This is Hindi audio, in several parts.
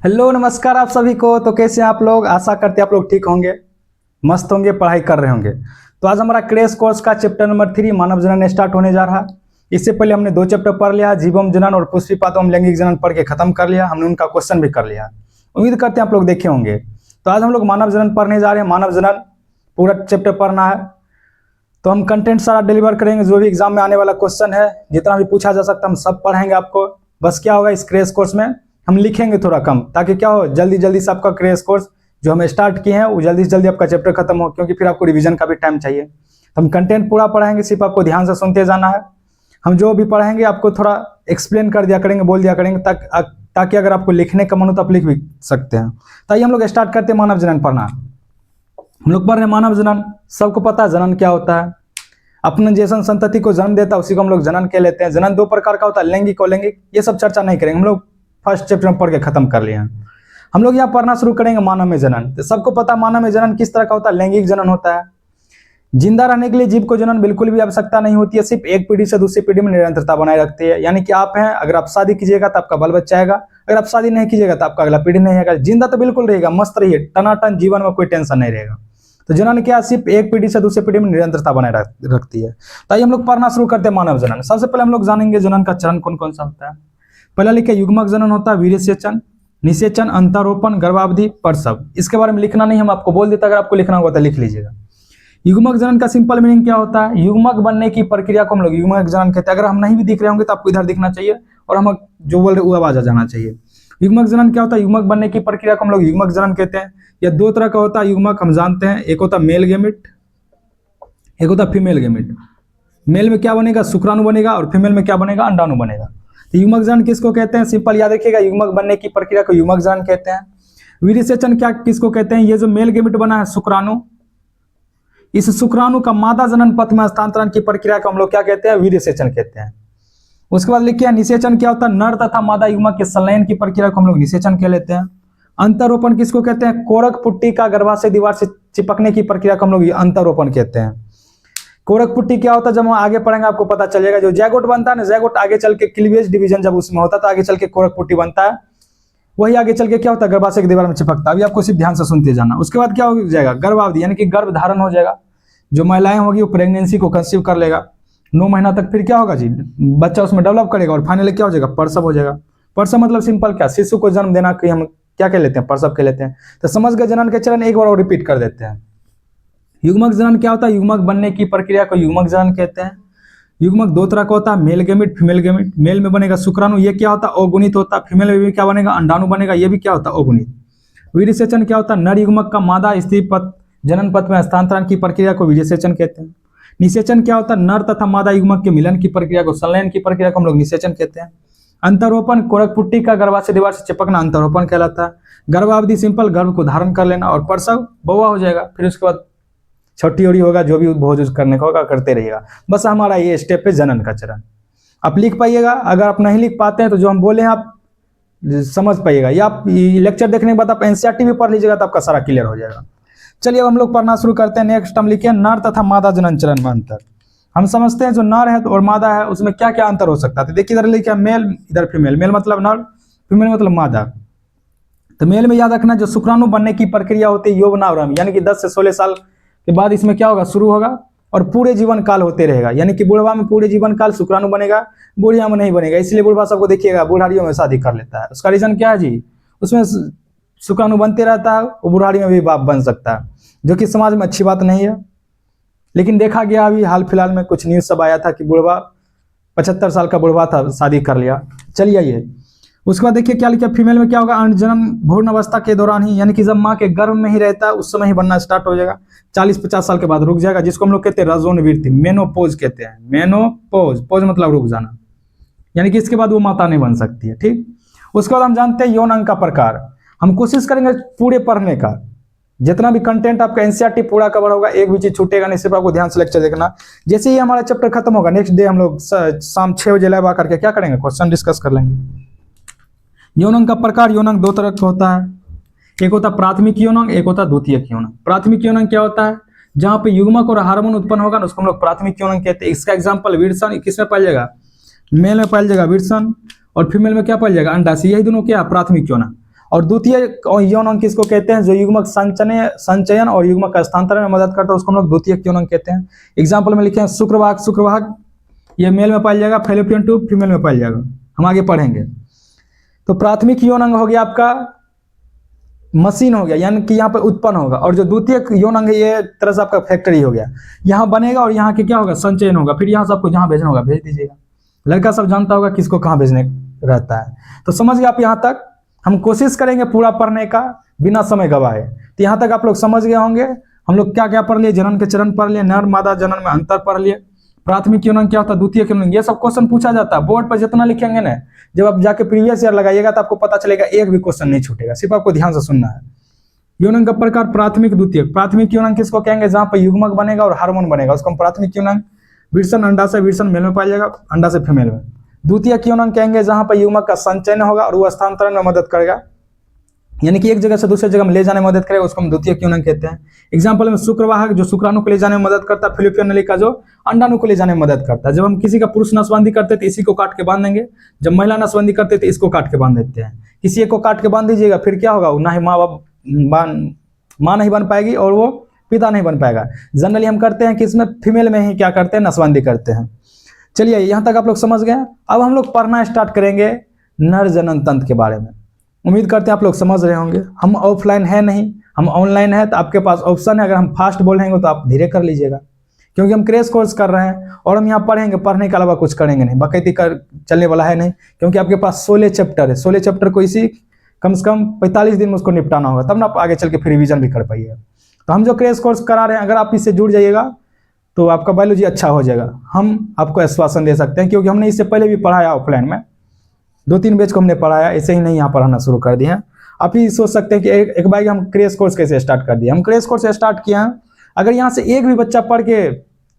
हेलो नमस्कार आप सभी को। तो कैसे हैं आप लोग? आशा करते हैं आप लोग ठीक होंगे, मस्त होंगे, पढ़ाई कर रहे होंगे। तो आज हमारा क्रैश कोर्स का चैप्टर नंबर 3 मानव जनन स्टार्ट होने जा रहा है। इससे पहले हमने 2 चैप्टर पढ़ लिया, जीवम जनन और पुष्पिपातम लैंगिक जनन पढ़ के खत्म कर लिया। हमने उनका क्वेश्चन भी कर लिया। उम्मीद करते हैं आप लोग देखे होंगे। तो आज हम लोग मानव जनन पढ़ने जा रहे हैं। मानव जनन पूरा चैप्टर पढ़ना है। तो हम कंटेंट सारा डिलीवर करेंगे, जो भी एग्जाम में आने वाला क्वेश्चन है, जितना भी पूछा जा सकता है हम सब पढ़ाएंगे आपको। बस क्या होगा, इस क्रैश कोर्स में हम लिखेंगे थोड़ा कम, ताकि क्या हो, जल्दी जल्दी से आपका क्रैश कोर्स जो हम स्टार्ट किए हैं वो जल्दी से जल्दी आपका चैप्टर खत्म हो, क्योंकि फिर आपको रिवीजन का भी टाइम चाहिए। तो हम कंटेंट पूरा पढ़ाएंगे, सिर्फ आपको ध्यान से सुनते जाना है। हम जो भी पढ़ाएंगे आपको थोड़ा एक्सप्लेन कर दिया करेंगे, बोल दिया करेंगे, ताकि अगर आपको लिखने का मन हो तो आप लिख भी सकते हैं। तो आइए हम लोग स्टार्ट करते हैं मानव जनन पढ़ना। हम लोग पढ़ रहे हैं मानव जनन। सबको पता है जनन क्या होता है। अपने जैसन संतति को जन्म देता है उसी को हम लोग जनन कह लेते हैं। जनन 2 प्रकार का होता है, लैंगिक और लैंगिक। ये सब चर्चा नहीं करेंगे, हम लोग फर्स्ट चैप्टर में पढ़ के खत्म कर लिए हैं। हम लोग यहाँ पढ़ना शुरू करेंगे मानव में जनन। तो सबको पता है मानव में जनन किस तरह का होता है, लैंगिक जनन होता है। जिंदा रहने के लिए जीव को जनन बिल्कुल भी आवश्यकता नहीं होती है, सिर्फ एक पीढ़ी से दूसरी पीढ़ी में निरंतरता बनाए रखती है। यानी कि आप हैं, अगर आप शादी कीजिएगा तो आपका बाल बच्चा आएगा, अगर आप शादी नहीं कीजिएगा तो आपका अगला पीढ़ी नहीं आएगा। जिंदा तो बिल्कुल रहेगा, मस्त रहिए, टनाटन, जीवन में कोई टेंशन नहीं रहेगा। तो जनन क्या, सिर्फ एक पीढ़ी से दूसरी पीढ़ी में निरंतरता बनाए रखती है। तो आइए हम लोग पढ़ना शुरू करते हैं मानव जनन। सबसे पहले हम लोग जानेंगे जनन का चरण कौन कौन सा होता है। पहला लिखे युग्मक जनन होता है, वीर्यसेचन, निषेचन, अंतरोपण, गर्भावधि, प्रसव। इसके बारे में लिखना नहीं, हम आपको बोल देता, अगर आपको लिखना होगा तो लिख लीजिएगा। युग्मक जनन का सिंपल मीनिंग क्या होता है, युग्मक बनने की प्रक्रिया को हम लोग युग्मक जनन कहते हैं। अगर हम नहीं भी दिख रहे होंगे तो आपको इधर दिखना चाहिए और हम जो बोल रहे वो आवाज आ जाना चाहिए। युग्मक जनन क्या होता है, युग्मक बनने की प्रक्रिया को हम लोग युग्मक जनन कहते हैं। यह 2 तरह का होता है युग्मक, हम जानते हैं। एक होता है मेल गेमिट, एक होता है फीमेल गेमिट। मेल में क्या बनेगा, शुक्राणु बनेगा, और फीमेल में क्या बनेगा, अंडाणु बनेगा। तो युग्मक जनन किसको कहते हैं, सिंपल याद रखिएगा, युग्मक बनने की प्रक्रिया को युग्मक जनन कहते हैं। वीर्यसेचन क्या किसको कहते हैं, ये जो मेल गेमिट बना है शुक्राणु, इस शुक्राणु का मादा जनन पथ में हस्तांतरण की प्रक्रिया को हम लोग क्या कहते हैं, वीर्यसेचन कहते हैं। उसके बाद लिखिए निषेचन क्या होता है, नर तथा मादा युग्मक के संलयन की प्रक्रिया को हम लोग निषेचन कह लेते हैं। अंतरोपण किसको कहते हैं, कोरक पुट्टी का गर्भाशय दीवार से चिपकने की प्रक्रिया को हम लोग अंतरोपण कहते हैं। कोरक पुट्टी क्या होता है, जब हम आगे पढ़ेंगे आपको पता चलेगा। जो जैगोट बनता है ना, जैगोट आगे चल के क्लीवेज डिवीजन जब उसमें होता है तो आगे चल के कोरक पुट्टी बनता है, वही आगे चल के क्या होता है, गर्भाशय की दीवार में चिपकता है। अभी आपको सिर्फ ध्यान से सुनते जाना। उसके बाद क्या हो जाएगा, गर्भावधि, यानी कि गर्भ धारण हो जाएगा। जो महिलाएं होगी वो प्रेगनेंसी को कंसीव कर लेगा 9 महीना तक। फिर क्या होगा जी, बच्चा उसमें डेवलप करेगा और फाइनली क्या हो जाएगा, प्रसव हो जाएगा। प्रसव मतलब सिंपल क्या, शिशु को जन्म देना, कि हम क्या कह लेते हैं, प्रसव कह लेते हैं। तो समझ गए जनन के चरण, एक बार और रिपीट कर देते हैं। युग्मक जनन क्या होता है, युग्मक बनने की प्रक्रिया को युग्मक जनन कहते हैं। युग्मक 2 तरह का होता है, male gamete, female gamete. Male में बनेगा शुक्राणु, ये क्या होता है, अगुणित होता है। फीमेल में भी क्या बनेगा, अंडाणु बनेगा, ये भी क्या होता है, अगुणित। वीर्यसेचन क्या होता है, नर युग्मक का मादा स्त्री पथ जनन पथ में हस्तांतरण की प्रक्रिया को वीर्यसेचन कहते हैं। निषेचन क्या होता है, नर तथा मादा युग्मक के मिलन की प्रक्रिया को, संलयन की प्रक्रिया को हम लोग निषेचन कहते हैं। अंतरोपण, कोरक पुट्टी का गर्भाशय दीवार से चिपकना अंतरोपण कहलाता है। गर्भावधि सिंपल, गर्भ को धारण कर लेना, और प्रसव बौआ हो जाएगा। फिर उसके बाद छोटी ओड़ी होगा, जो भी भोज करने का होगा करते रहिएगा। बस हमारा ये स्टेप है जनन का चरण। आप लिख पाइएगा, अगर आप नहीं लिख पाते हैं तो जो हम बोले हैं आप समझ पाइएगा, या आप लेक्चर देखने के बाद आप एनसीईआरटी भी पढ़ लीजिएगा तो आपका सारा क्लियर हो जाएगा। चलिए अब हम लोग पढ़ना शुरू करते हैं। नेक्स्ट हम लिखे नर तथा मादा जनन चरण में अंतर। हम समझते हैं जो नर है और मादा है उसमें क्या क्या अंतर हो सकता है। तो देखिए इधर लिखा मेल, इधर फीमेल। मेल मतलब नर, फीमेल मतलब मादा। तो मेल में याद रखना, जो शुक्राणु बनने की प्रक्रिया होती है यौवनावरण, यानी कि 10 से 16 साल के बाद इसमें क्या होगा, शुरू होगा और पूरे जीवन काल होते रहेगा। यानी कि बुढ़वा में पूरे जीवन काल शुक्राणु बनेगा, बुढ़िया में नहीं बनेगा। इसलिए बुढ़वा सबको देखिएगा बुढ़ारियों में शादी कर लेता है। उसका रीजन क्या है जी, उसमें शुक्राणु बनते रहता है, वो बुढ़ारी में भी बाप बन सकता है, जो कि समाज में अच्छी बात नहीं है। लेकिन देखा गया अभी हाल फिलहाल में कुछ न्यूज सब आया था कि बुढ़वा 75 साल का बुढ़वा था, शादी कर लिया। चलिए ये उसके बाद देखिए क्या लिखा, फीमेल में क्या होगा, अंडजनन भ्रूण अवस्था के दौरान ही, यानी कि जब माँ के गर्भ में ही रहता है उस समय ही बनना स्टार्ट हो जाएगा। 40-50 साल के बाद रुक जाएगा, जिसको हम लोग कहते हैं रजोनिवृत्ति, मेनोपोज कहते हैं। मेनोपोज, पोज मतलब रुक जाना, यानी कि इसके बाद वो माता नहीं बन सकती है। ठीक, उसके बाद हम जानते हैं यौन अंग का प्रकार। हम कोशिश करेंगे पूरे पढ़ने का, जितना भी कंटेंट आपका एनसीईआरटी पूरा कवर होगा, एक भी चीज छूटेगा नहीं। सिर्फ आपको ध्यान से लेक्चर देखना। जैसे ही हमारा चैप्टर खत्म होगा, नेक्स्ट डे हम लोग शाम 6 बजे लाइव आकर के क्या करेंगे, क्वेश्चन डिस्कस कर लेंगे। यौन अंग का प्रकार, यौन अंग 2 तरह का होता है। एक होता है प्राथमिक यौन अंग, एक होता है द्वितीयक यौन अंग। प्राथमिक यौन अंग क्या होता है, जहां पे युग्मक और हार्मोन उत्पन्न होगा ना, उसको हम लोग प्राथमिक यौन अंग कहते हैं। इसका एग्जाम्पल वीर्यसन, किसमें पाया जाएगा, मेल में पाया जाएगा वीर्यसन, और फीमेल में क्या पाया जाएगा, अंडाशय। यही दोनों क्या प्राथमिक यौन अंग। और द्वितीय यौन अंग किसको कहते हैं? जो युग्मक संचयन और युग्मक स्थानांतरण में मदद करता है उसको हम लोग द्वितीय यौन अंग कहते हैं। एग्जाम्पल में लिखे हैं शुक्रवाहक। शुक्रवाहक ये मेल में पाया जाएगा, फैलोपियन ट्यूब फीमेल में पाया जाएगा। हम आगे पढ़ेंगे। तो प्राथमिक यौन अंग हो गया आपका मशीन हो गया, यानी कि यहाँ पे उत्पन्न होगा, और जो द्वितीय यौन अंग है ये तरह से आपका फैक्ट्री हो गया, यहाँ बनेगा और यहाँ के क्या होगा? संचयन होगा, फिर यहाँ से आपको जहाँ भेजना होगा भेज दीजिएगा। लड़का सब जानता होगा किसको कहाँ भेजने रहता है। तो समझ गए आप यहाँ तक? हम कोशिश करेंगे पूरा पढ़ने का बिना समय गवाए। तो यहाँ तक आप लोग समझ गए होंगे हम लोग क्या क्या पढ़ लिए। जनन के चरण पढ़ लिए, नर मादा जनन में अंतर पढ़ लिए, प्राथमिक यौन अंग क्या होता है, द्वितीय यौन अंग, ये सब क्वेश्चन पूछा जाता है बोर्ड पर। जितना लिखेंगे ना, जब आप जाके प्रीवियस ईयर लगाइएगा तो आपको पता चलेगा एक भी क्वेश्चन नहीं छूटेगा, सिर्फ आपको ध्यान से सुनना है। यौन अंग का प्रकार प्राथमिक द्वितीय। प्राथमिक यौन अंग किसको कहेंगे? जहां पर युग्मक बनेगा और हार्मोन बनेगा उसको हम प्राथमिक यौन अंग। विरसन अंडाशय, विरसन मेल में पाया जाएगा, अंडाशय फीमेल में। द्वितीय यौन अंग कहेंगे जहां पर युग्मक का संचयन होगा और वो स्थानांतरण में मदद करेगा, यानी कि एक जगह से दूसरे जगह में ले जाने में मदद करेगा, उसको हम द्वितीय यौन अंग कहते हैं। एग्जाम्पल में शुक्रवाहक जो शुक्राणु को ले जाने में मदद करता है, फिलिपियन नलिका जो अंडाणु को ले जाने में मदद करता है। जब हम किसी का पुरुष नसबंदी करते थे इसी को काट के बांध देंगे, जब महिला नसबंदी करते थे इसको काट के बांध देते हैं। किसी एक को काट के बांध दीजिएगा फिर क्या होगा? ना ही माँ नहीं बन पाएगी और वो पिता नहीं बन पाएगा। जनरली हम करते हैं कि इसमें फीमेल में ही क्या करते हैं? नसबंदी करते हैं। चलिए यहाँ तक आप लोग समझ गए। अब हम लोग पढ़ना स्टार्ट करेंगे नर जनन तंत्र के बारे में। उम्मीद करते हैं आप लोग समझ रहे होंगे। हम ऑफलाइन है नहीं, हम ऑनलाइन है, तो आपके पास ऑप्शन है। अगर हम फास्ट बोलेंगे तो आप धीरे कर लीजिएगा, क्योंकि हम क्रैश कोर्स कर रहे हैं और हम यहाँ पढ़ेंगे, पढ़ने के अलावा कुछ करेंगे नहीं, बकैती कर चलने वाला है नहीं। क्योंकि आपके पास 16 चैप्टर है, 16 चैप्टर को इसी कम से कम 45 दिन में उसको निपटाना होगा, तब ना आप आगे चल के फिर रिवीजन भी कर पाइएगा। तो हम जो क्रैश कोर्स करा रहे हैं, अगर आप इससे जुड़ जाइएगा तो आपका बायोलॉजी अच्छा हो जाएगा। हम आपको आश्वासन दे सकते हैं, क्योंकि हमने इससे पहले भी पढ़ाया ऑफलाइन में, 2-3 बैच को हमने पढ़ाया, ऐसे ही नहीं यहाँ पढ़ाना शुरू कर दिया। आप ही सोच सकते हैं कि एक बार हम क्रैश कोर्स कैसे स्टार्ट कर दिए। हम क्रैश कोर्स स्टार्ट किया है, अगर यहाँ से एक भी बच्चा पढ़ के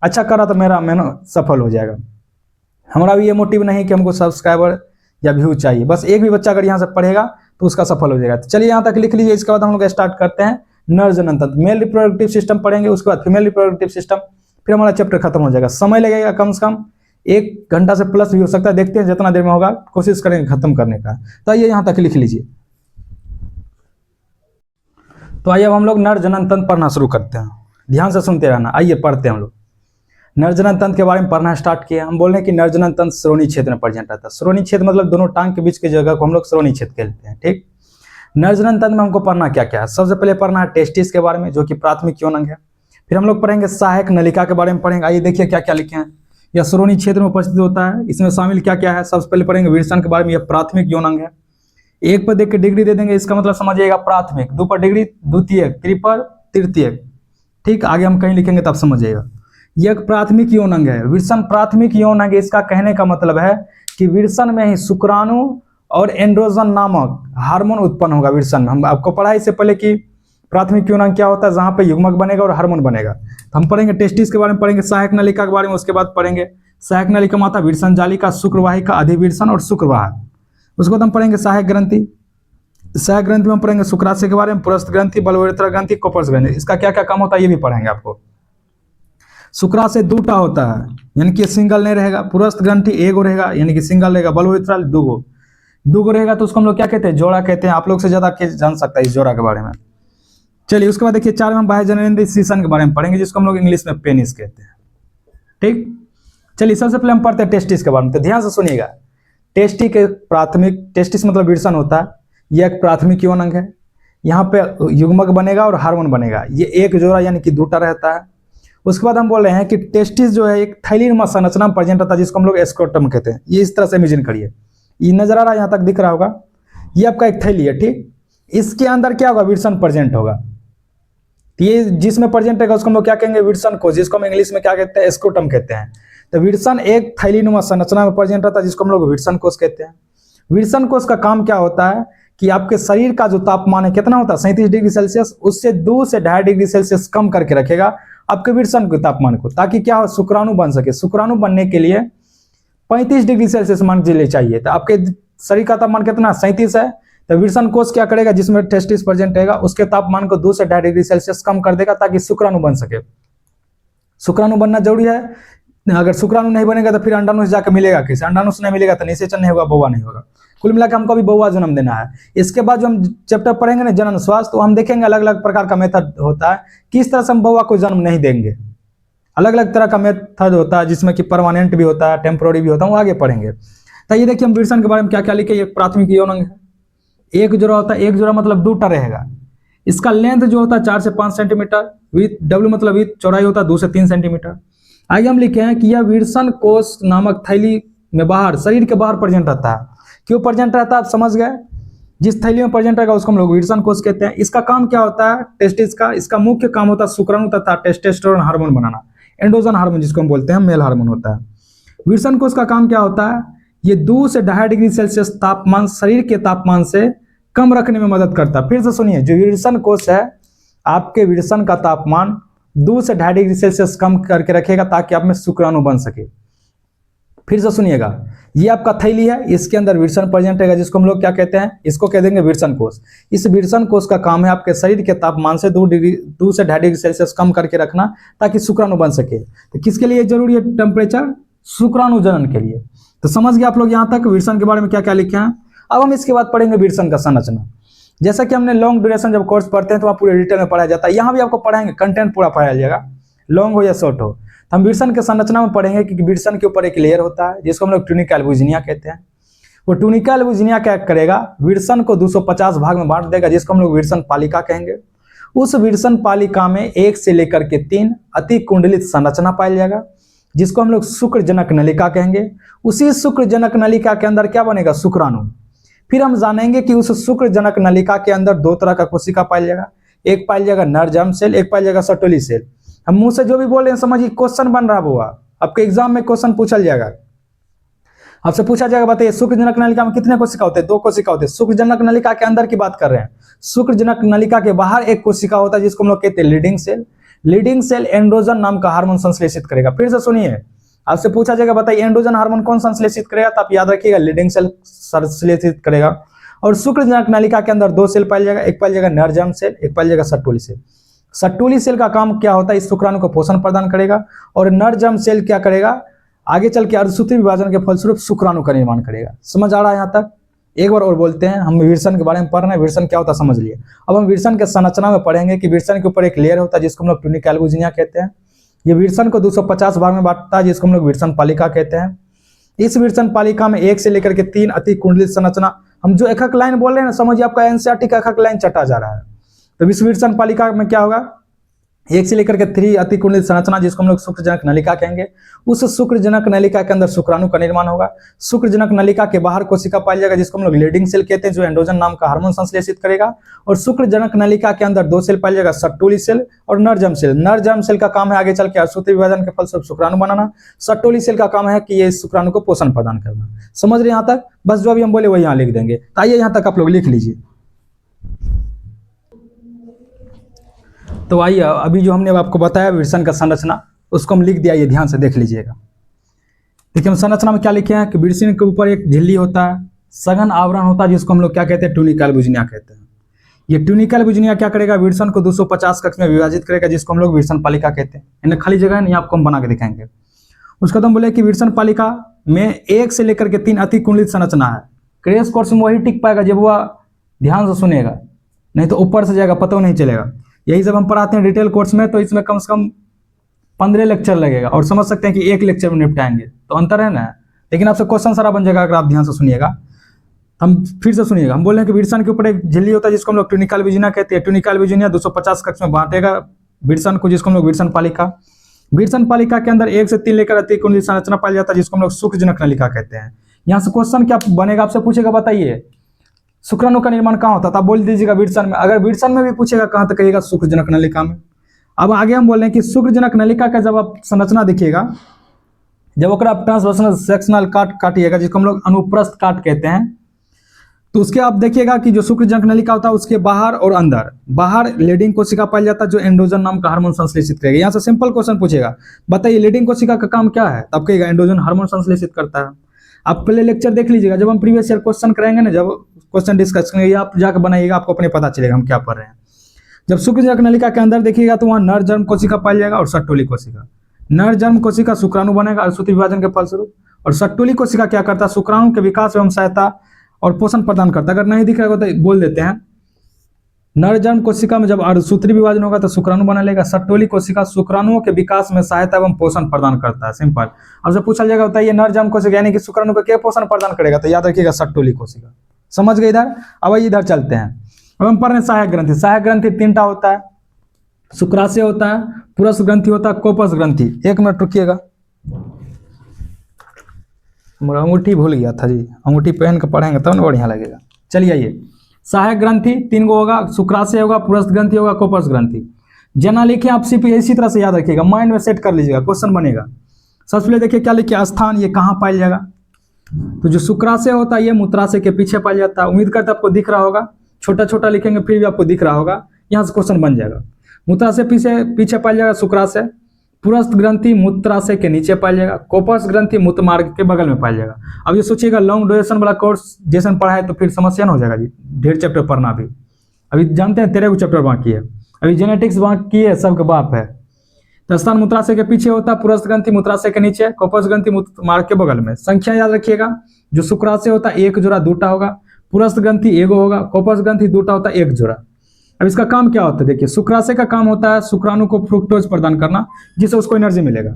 अच्छा कर रहा तो मेरा मेहनत सफल हो जाएगा। हमारा भी ये मोटिव नहीं कि हमको सब्सक्राइबर या व्यू चाहिए, बस एक भी बच्चा अगर यहाँ से पढ़ेगा तो उसका सफल हो जाएगा। तो चलिए यहाँ तक लिख लीजिए। इसके बाद हम लोग स्टार्ट करते हैं नर जनन तंत्र। मेल रिप्रोडक्टिव सिस्टम पढ़ेंगे, उसके बाद फीमेल रिप्रोडक्टिव सिस्टम, फिर हमारा चैप्टर खत्म हो जाएगा। समय लगेगा कम से कम 1 घंटा से प्लस भी हो सकता है, देखते हैं जितना देर में होगा, कोशिश करेंगे खत्म करने का। तो आइए यहाँ तक लिख लीजिए। तो आइए अब हम लोग नर जनन तंत्र पढ़ना शुरू करते हैं, ध्यान से सुनते रहना। आइए पढ़ते हैं हम लोग। नर जनन तंत्र के बारे में पढ़ना स्टार्ट किया। हम बोल रहे हैं कि नर जनन तंत्र श्रोणी क्षेत्र में प्रेजेंट रहता है। श्रोणी क्षेत्र मतलब दोनों टांग के बीच की जगह को हम लोग श्रोणी क्षेत्र कहते हैं, ठीक। नर जनन तंत्र में हमको पढ़ना क्या क्या है? सबसे पहले पढ़ना है टेस्टिस के बारे में, जो कि प्राथमिक यौन अंग है। फिर हम लोग पढ़ेंगे सहायक नलिका के बारे में पढ़ेंगे। आइए देखिए क्या क्या लिखे हैं। यह श्रोणी क्षेत्र में उपस्थित होता है, इसमें शामिल क्या क्या है? सबसे पहले पढ़ेंगे विरसन के बारे में, यह प्राथमिक यौन अंग है। 1 पर देख के डिग्री दे देंगे, इसका मतलब समझिएगा प्राथमिक। 2 पर डिग्री द्वितीय, 3 पर तृतीय, ठीक। आगे हम कहीं लिखेंगे तब समझिएगा। यह प्राथमिक यौन अंग है। विरसन प्राथमिक यौन अंग, इसका कहने का मतलब है कि विरसन में ही शुक्राणु और एंड्रोजन नामक हार्मोन उत्पन्न होगा। विरसन में हम आपको पढ़ाई से पहले कि प्राथमिक यौन अंग क्या होता है, जहां पे युग्मक बनेगा और हार्मोन बनेगा। तो हम पढ़ेंगे टेस्टिस के बारे में, पढ़ेंगे सहायक नलिका के बारे में, उसके बाद पढ़ेंगे सहायक नलिका माता, विरसन जालिका, शुक्रवाहिका, अधिविरसन और शुक्रवाहक। उसके बाद हम पढ़ेंगे सहायक ग्रंथि। सहायक ग्रंथि में हम पढ़ेंगे शुक्राशय के बारे में, पुरस्थ ग्रंथि, बलवोरेत्र ग्रंथि, कोपर्स ग्रंथि। इसका क्या क्या काम होता है ये भी पढ़ेंगे आपको। शुक्राशय 2टा होता है, यानी कि सिंगल नहीं रहेगा। पुरस्थ ग्रंथि 1 रहेगा, यानी कि सिंगल रहेगा। बलवोरेत्र 2 रहेगा, तो उसको हम लोग क्या कहते हैं? जोड़ा कहते हैं। आप लोग से ज्यादा जान सकता है इस जोड़ा के बारे में। चलिए उसके बाद देखिए 4 में हम बाह्य जननेंद्रिय सीसन के बारे में पढ़ेंगे, जिसको हम लोग इंग्लिश में पेनिस कहते हैं, ठीक। चलिए सबसे पहले हम पढ़ते हैं टेस्टिस के बारे में। तो ध्यान से सुनिएगा। टेस्टिस के प्राथमिक, टेस्टिस मतलब विरसन होता है, यह एक प्राथमिक यौन अंग है। यहाँ पे युग्मक बनेगा और हार्मोन बनेगा। ये एक जोड़ा यानी कि 2टा रहता है। उसके बाद हम बोल रहे हैं कि टेस्टिस जो है एक थैलीनुमा संरचना में प्रेजेंट रहता है, जिसको हम लोग स्क्रोटम कहते हैं। ये इस तरह से इमेजिन करिए, ये नजर आ रहा है, यहाँ तक दिख रहा होगा। ये आपका एक थैली है, ठीक। इसके अंदर क्या होगा? विरसन प्रेजेंट होगा। ये जिसमें प्रेजेंट रहेगा उसको हम लोग क्या कहेंगे? विरसन कोश, जिसको हम इंग्लिश में क्या कहते हैं? स्क्रोटम कहते हैं। तो विरसन एक थैलीनुमा संरचना में प्रेजेंट रहता है, जिसको हम लोग विरसन कोश कहते हैं। विरसन कोश का काम क्या होता है कि आपके शरीर का जो तापमान है कितना होता है? 37 डिग्री सेल्सियस, उससे 2 से 2.5 डिग्री सेल्सियस कम करके रखेगा आपके विरसन के तापमान को, ताकि क्या हो? शुक्राणु बन सके। शुक्राणु बनने के लिए 35 डिग्री सेल्सियस मान के लिए चाहिए। तो आपके शरीर का तापमान कितना? 37 है। तो विरसन कोश क्या करेगा? जिसमें टेस्टिस प्रेजेंट रहेगा उसके तापमान को 2 से 2.5 डिग्री सेल्सियस कम कर देगा, ताकि शुक्राणु बन सके। शुक्राणु बनना जरूरी है, अगर शुक्राणु नहीं बनेगा तो फिर अंडाणु जाकर मिलेगा कैसे, अंडाणु नहीं मिलेगा तो निषेचन नहीं होगा, बौआ नहीं होगा। कुल मिलाकर हमको अभी बौआ जन्म देना है। इसके बाद जो हम चैप्टर पढ़ेंगे ना जनन स्वास्थ्य, तो हम देखेंगे अलग अलग प्रकार का मेथड होता है किस तरह से हम बौआ को जन्म नहीं देंगे। अलग अलग तरह का मेथड होता है जिसमें कि परमानेंट भी होता है, टेम्पोररी भी होता है, वो आगे पढ़ेंगे। तो ये देखिए हम विरसन के बारे में क्या क्या लिखे। ये प्राथमिक यौन अंग है, एक जोड़ा होता है, एक जोड़ा मतलब 2टा रहेगा। इसका लेंथ जो होता है 4 से 5 सेंटीमीटर, विथ डब्ल्यू मतलब विथ चौड़ाई होता है 2 से 3 सेंटीमीटर। आगे हम लिखे हैं कि यह विरसन कोष नामक थैली में बाहर, शरीर के बाहर प्रेजेंट रहता है। क्यों प्रेजेंट रहता है आप समझ गए। जिस थैली में प्रेजेंट रहेगा उसको हम लोग विरसन कोष कहते हैं। इसका काम क्या होता है, टेस्टिस का, इसका मुख्य काम होता है शुक्राणु तथा टेस्टोस्टेरोन हार्मोन बनाना, एंड्रोजन हार्मोन जिसको हम बोलते हैं, मेल हार्मोन होता है। विरसन कोष का काम क्या होता है, ये 2 से 2.5 डिग्री सेल्सियस तापमान शरीर के तापमान से कम रखने में मदद करता है। फिर से सुनिए, जो विरसन कोष है आपके विरसन का तापमान 2 से 2.5 डिग्री सेल्सियस कम करके रखेगा ताकि आप में शुक्राणु बन सके। फिर से सुनिएगा, ये आपका थैली है, इसके अंदर विरसन प्रेजेंट रहेगा जिसको हम लोग क्या कहते हैं, इसको कह देंगे विरसन कोष। इस विरसन कोष का काम है आपके शरीर के तापमान से 2 से 2.5 डिग्री सेल्सियस कम करके रखना ताकि शुक्राणु बन सके। तो किसके लिए जरूरी है टेम्परेचर, शुक्राणु जनन के लिए। तो समझ गए आप लोग यहाँ तक विरसन के बारे में क्या क्या लिखे हैं। अब हम इसके बाद पढ़ेंगे विरसन का संरचना। जैसा कि हमने लॉन्ग ड्यूरेशन जब कोर्स पढ़ते हैं तो वहाँ पूरे डिटेल में पढ़ाया जाता है, यहाँ भी आपको पढ़ाएंगे, कंटेंट पूरा पढ़ाया जाएगा, लॉन्ग हो या शॉर्ट हो। तो हम विरसन के संरचना में पढ़ेंगे कि विरसन के ऊपर एक लेयर होता है जिसको हम लोग ट्यूनिका एल्बुजिनिया कहते हैं। वो ट्यूनिका एल्बुजिनिया क्या करेगा, विरसन को 250 भाग में बांट देगा जिसको हम लोग विरसन पालिका कहेंगे। उस विरसन पालिका में 1 से लेकर के 3 अति कुंडलित संरचना पाया जाएगा जिसको हम लोग शुक्रजनक नलिका कहेंगे। उसी शुक्रजनक नलिका के अंदर क्या बनेगा, शुक्राणु। फिर हम जानेंगे कि उस शुक्रजनक नलिका के अंदर 2 तरह का कोशिका पाया जाएगा, एक पाया जाएगा नर जर्म सेल, एक पाया जाएगा सर्टोली सेल। हम मुंह से जो भी बोल रहे हैं समझिए, क्वेश्चन बन रहा हुआ, आपके एग्जाम में क्वेश्चन पूछा जाएगा, आपसे पूछा जाएगा बताइए शुक्रजनक नलिका में कितने कोशिका होते हैं, 2 कोशिका होते हैं। शुक्रजनक नलिका के अंदर की बात कर रहे हैं, शुक्रजनक नलिका के बाहर एक कोशिका होता है जिसको हम लोग कहते हैं leading cell. Leading cell androgen नाम का हार्मोन संश्लेषित करेगा। फिर से सुनिए, आपसे पूछा जाएगा बताइए एंड्रोजन हार्मोन कौन संश्लेषित करेगा, तो आप याद रखिएगा लीडिंग सेल संश्लेषित करेगा। और शुक्रजनक नलिका के अंदर 2 सेल पाया जाएगा, एक पाया जाएगा नर जर्म सेल, एक पाया जाएगा सर्टोली सेल। सर्टोली सेल का काम क्या होता है, इस शुक्राणु को पोषण प्रदान करेगा। और नर जर्म सेल क्या करेगा, आगे चल के अर्धसूत्री विभाजन के फलस्वरूप शुक्राणु का निर्माण करेगा। समझ आ रहा है यहाँ तक। एक बार और बोलते हैं, हम विरसन के बारे में पढ़ रहे हैं, विरसन क्या होता है समझ लिए। अब हम विरसन के संरचना में पढ़ेंगे कि विरसन के ऊपर एक लेयर होता है जिसको हम लोग ट्यूनिका एल्बुजिनिया कहते हैं। ये विरसन को 250 भाग में बांटता है जिसको हम लोग विरसन पालिका कहते हैं। इस विरसन पालिका में 1 से लेकर के 3 अति कुंडलित संरचना, हम जो एक लाइन बोल रहे हैं ना, समझिए आपका एनसीईआरटी का एक लाइन चटा जा रहा है। तो इस विरसन पालिका में क्या होगा, 1 से लेकर के 3 अति कुंडलित संरचना जिसको हम लोग शुक्रजनक नलिका कहेंगे। उस शुक्रजनक नलिका के अंदर शुक्राणु का निर्माण होगा। शुक्रजनक नलिका के बाहर कोशिका पाया जाएगा जिसको हम लोग लीडिंग सेल कहते हैं, जो एंड्रोजन नाम का हार्मोन संश्लेषित करेगा। और शुक्रजनक नलिका के अंदर 2 सेल पाया जाएगा, सर्टोली सेल और नर जर्म सेल। नर जर्म सेल का काम है आगे चल के अर्धसूत्री विभाजन के फलस्वरूप शुक्राणु बनाना। सर्टोली सेल का काम है कि ये शुक्राणु को पोषण प्रदान करना। समझ रहे यहाँ तक, बस जो अभी हम बोले वही यहाँ लिख देंगे। तो आइए यहाँ तक आप लोग लिख लीजिए। तो आइए अभी जो हमने आपको बताया विरसन का संरचना, उसको हम लिख दिया, ये ध्यान से देख लीजिएगा। देखिए हम संरचना में क्या लिखे हैं कि विरसन के ऊपर एक झिल्ली होता है, सघन आवरण होता है जिसको हम लोग क्या कहते हैं, ट्यूनिका एल्बुजिनिया कहते हैं। ये ट्यूनिका एल्बुजिनिया क्या करेगा, विरसन को 250 कक्ष में विभाजित करेगा जिसको हम लोग विरसन पालिका कहते हैं। इन्हें खाली जगह है, आपको हम बना के दिखाएंगे। उसका तो हम बोले कि विरसन पालिका में 1 से लेकर के 3 अति कुंडलित संरचना है। क्रैश कोर्स में वही टिक पाएगा जब वह ध्यान से सुनेगा, नहीं तो ऊपर से जाएगा, पता नहीं चलेगा। यही जब हम पढ़ाते हैं डिटेल कोर्स में तो इसमें कम से कम 15 लेक्चर लगेगा और समझ सकते हैं कि 1 लेक्चर में निपटाएंगे, तो अंतर है ना। लेकिन आपसे क्वेश्चन सारा बन जाएगा अगर आप ध्यान से सुनिएगा। हम फिर से सुनिएगा, हम बोल रहे हैं कि विरसन के ऊपर एक झिल्ली होता है जिसको हम लोग ट्यूनिका एल्बुजिनिया कहते हैं। ट्यूनिका एल्बुजिनिया 250 कक्ष में बांटेगा विरसन को जिसको हम लोग विरसन पालिका। विरसन पालिका के अंदर 1 से 3 लेकर अति कुंडलित संरचना पाया जाता है जिसको हम लोग शुक्रजनक नलिका कहते हैं। यहाँ से क्वेश्चन क्या बनेगा, आपसे पूछेगा बताइए शुक्राणु का निर्माण कहाँ होता था, बोल दीजिएगा विरसन में। अगर विरसन में भी पूछेगा कहाँ, तो कहिएगा शुक्रजनक नलिका में। अब आगे हम बोल रहे हैं कि शुक्रजनक नलिका का जब आप संरचना देखिएगा, जब ओकरा आप ट्रांसवर्सल सेक्शनल काट काटिएगा जिसको हम लोग अनुप्रस्थ काट कहते हैं, तो उसके आप देखिएगा कि जो शुक्रजनक नलिका होता है उसके बाहर और अंदर, बाहर लीडिंग कोशिका पाया जाता है जो एंड्रोजन नाम का हार्मोन संश्लेषित करेगा। यहाँ से सिंपल क्वेश्चन पूछेगा, बताइए लीडिंग कोशिका का काम क्या है, तब कहिएगा एंड्रोजन हार्मोन संश्लेषित करता है। आप पहले लेक्चर देख लीजिएगा, जब हम प्रीवियस ईयर क्वेश्चन कराएंगे ना, जब क्वेश्चन डिस्कस करेंगे, आप जाकर बनाइएगा, आपको अपने पता चलेगा हम क्या पढ़ रहे हैं। जब शुक्रजनक नलिका के अंदर देखिएगा तो वहाँ नर जर्म कोशिका पाया जाएगा और सर्टोली कोशिका। नर जन्म कोशिका शुक्राणु बनेगा अणुसूत्री विभाजन के फलस्वरूप, और सट्टोली कोशिका क्या करता है, शुक्राणु के विकास एवं सहायता और पोषण प्रदान करता है। अगर नहीं दिख रहा होगा तो बोल देते हैं, नर जन्म कोशिका में जब अणुसूत्री विभाजन होगा तो शुक्राणु बना लेगा। सट्टोली कोशिका शुक्राणुओं के विकास में सहायता एवं पोषण प्रदान करता है। सिंपल। अब से पूछा जाएगा बताइए नर जन्म कोशिका यानी कि शुक्राणु का क्या पोषण प्रदान करेगा, तो याद रखिएगा सट्टोली कोशिका। समझ गए इधर। अब इधर चलते हैं, अब हम पढ़ रहे हैं सहायक ग्रंथि। सहायक ग्रंथि तीनटा होता है, शुक्राशय होता है, पुरस्थ ग्रंथि होता है, कोपस ग्रंथि। एक मिनट रुकिएगा, अंगूठी भूल गया था जी, अंगूठी पहन के पढ़ेंगे तब ना बढ़िया लगेगा। चलिए आइए, सहायक ग्रंथि 3 गो होगा, शुक्राशय होगा, पुरस्थ ग्रंथि होगा, कोपस ग्रंथि। जना लिखे आप सिर्फ इसी तरह से याद रखिएगा, माइंड में सेट कर लीजिएगा, क्वेश्चन बनेगा। सबसे पहले देखिए क्या लिखिए, स्थान ये कहाँ पाया जाएगा, तो जो शुक्राशय होता है ये मूत्राशय के पीछे पाया जाता है। उम्मीद करता है आपको दिख रहा होगा, छोटा छोटा लिखेंगे फिर भी आपको दिख रहा होगा, यहाँ से क्वेश्चन बन जाएगा। मूत्राशय पीछे पाया जाएगा शुक्राशय, पुरस्थ ग्रंथि मूत्राशय के नीचे पाया जाएगा, कोपस ग्रंथि मूत्र मार्ग के बगल में पाया जाएगा। अब ये सोचिएगा लॉन्ग ड्यूरेशन वाला कोर्स जैसे पढ़ा है तो फिर समस्या न हो जाएगा जी, ढेर चैप्टर पढ़ना भी। अभी जानते हैं 13 चैप्टर बाकी है, अभी जेनेटिक्स बाकी है, सबके बाप है। तो स्थान मूत्राशय के पीछे होता है, पुरस्थ ग्रंथि मूत्राशय के नीचे, कोपस ग्रंथि मूत्र मार्ग के बगल में। संख्या याद रखिएगा, जो शुक्राशय होता है 1 जोड़ा 2टा होगा, पुरस्थ ग्रंथि 1 होगा, कोपस ग्रंथि 2टा होता है 1 जोड़ा। अब इसका काम क्या होता है, देखिए शुक्राशय का काम होता है शुक्राणु को फ्रुक्टोज प्रदान करना, जिससे उसको एनर्जी मिलेगा।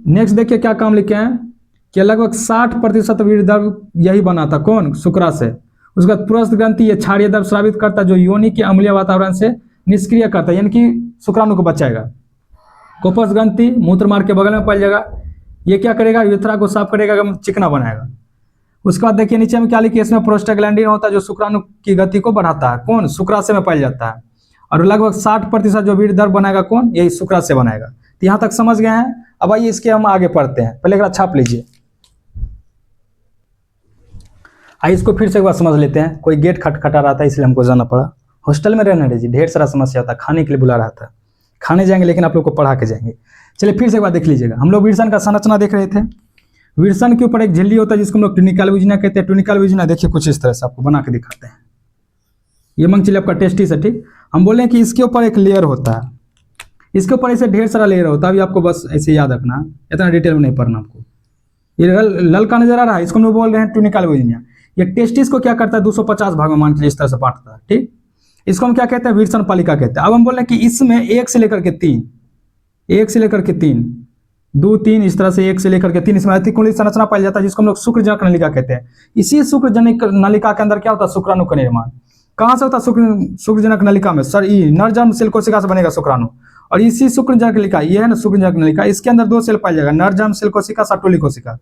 नेक्स्ट देखिए क्या काम लिखे हैं कि लगभग 60% वीर्य द्रव यही बनाता, कौन, शुक्राशय। उसके बाद पुरस्थ ग्रंथि ये क्षारीय द्रव स्रावित करता, जो योनि के अम्लीय वातावरण से निष्क्रिय करता है, यानी कि शुक्राणु को बचाएगा। कोपस ग्रंथि मूत्र मार्ग के बगल में पाया जाएगा, ये क्या करेगा, यूरेथ्रा को साफ करेगा, चिकना बनाएगा। उसके बाद देखिए नीचे में क्या लिखिए, इसमें प्रोस्टाग्लैंडिन होता है जो शुक्राणु की गति को बढ़ाता है, कौन, शुक्राशय में पाया जाता है। और लगभग 60% जो वीर्य द्रव बनाएगा, कौन, यही शुक्राशय बनाएगा। तो यहाँ तक समझ गए हैं। अब आइए इसके हम आगे पढ़ते हैं, पहले एक छाप लीजिए। आइए इसको फिर से एक बार समझ लेते हैं। कोई गेट खटखटा रहा था इसलिए हमको जाना पड़ा, हॉस्टल में रहने दीजिए, ढेर सारा समस्या था, खाने के लिए बुला रहा था, खाने जाएंगे लेकिन आप लोग को पढ़ा के जाएंगे। चलिए फिर से एक बार देख लीजिएगा, हम लोग विरसन का संरचना देख रहे थे। विरसन के ऊपर एक झिल्ली होता है जिसको हम लोग ट्यूनिकल विजना कहते हैं। ट्यूनिकल विजना देखिए कुछ इस तरह से आपको बना के दिखाते हैं। ये मंग चलिए आपका टेस्टिस है, ठीक। हम बोले कि इसके ऊपर एक लेयर होता है, इसके ऊपर ऐसे ढेर सारा लेयर होता है। अभी आपको बस ऐसे याद रखना है, इतना डिटेल में नहीं पढ़ना आपको। ये ललका नजर आ रहा है, इसको हम लोग बोल रहे हैं ट्यूनिकल विजना। ये टेस्टिस को क्या करता है, 250 भाग में मान के इस तरह से बांटता है, ठीक। इसको हम क्या कहते हैं, विरसन पालिका कहते हैं। अब हम बोल रहे हैं कि इसमें 1 से लेकर के 3, 1 से लेकर के 3, 2, 3 इस तरह से 1 से लेकर के 3 इसमें अतिकुंडली संरचना पाई जाता है, जिसको हम लोग शुक्रजनक नलिका कहते हैं। इसी शुक्रजनक नलिका के अंदर क्या होता है, शुक्राणु का निर्माण। कहाँ से होता है, शुक्रजनक नलिका में, सर ई नरजन्म सेल कोशिका से बनेगा शुक्राणु। और इसी शुक्रजनक नलिका, ये है ना शुक्रजनक नलिका, इसके अंदर 2 सेल पाया जाएगा, नरजन्म सेल कोशिका, सट्टोली कोशिका।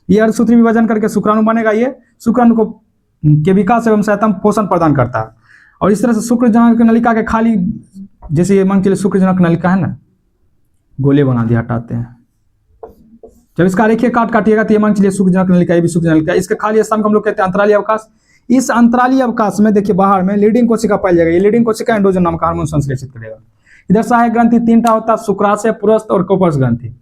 ये अणुसूत्री विभाजन करके शुक्राणु बनेगा, ये शुक्राणु को के विकास एवं सहायता में पोषण प्रदान करता है। और इस तरह से शुक्रजनक नलिका के खाली, जैसे ये मान के लिए शुक्रजनक नलिका है ना, गोले बना दिया, हटाते हैं। जब इसका देखिए काटिएगा तो ये मान चलिए शुक्रजनक नलिका, ये भी शुक्रजनक नलिका। इसके खाली स्थान को हम लोग कहते हैं अंतराली अवकाश। इस अंतराली अवकाश में देखिए बाहर में लीडिंग कोशिका पाई जाएगी। ये लीडिंग कोशिका एंड्रोजन नाम का हार्मोन संश्लेषित करेगा। इधर सहायक ग्रंथि 3टा होता है, शुक्राशय, पुरस्थ और कोपस ग्रंथि।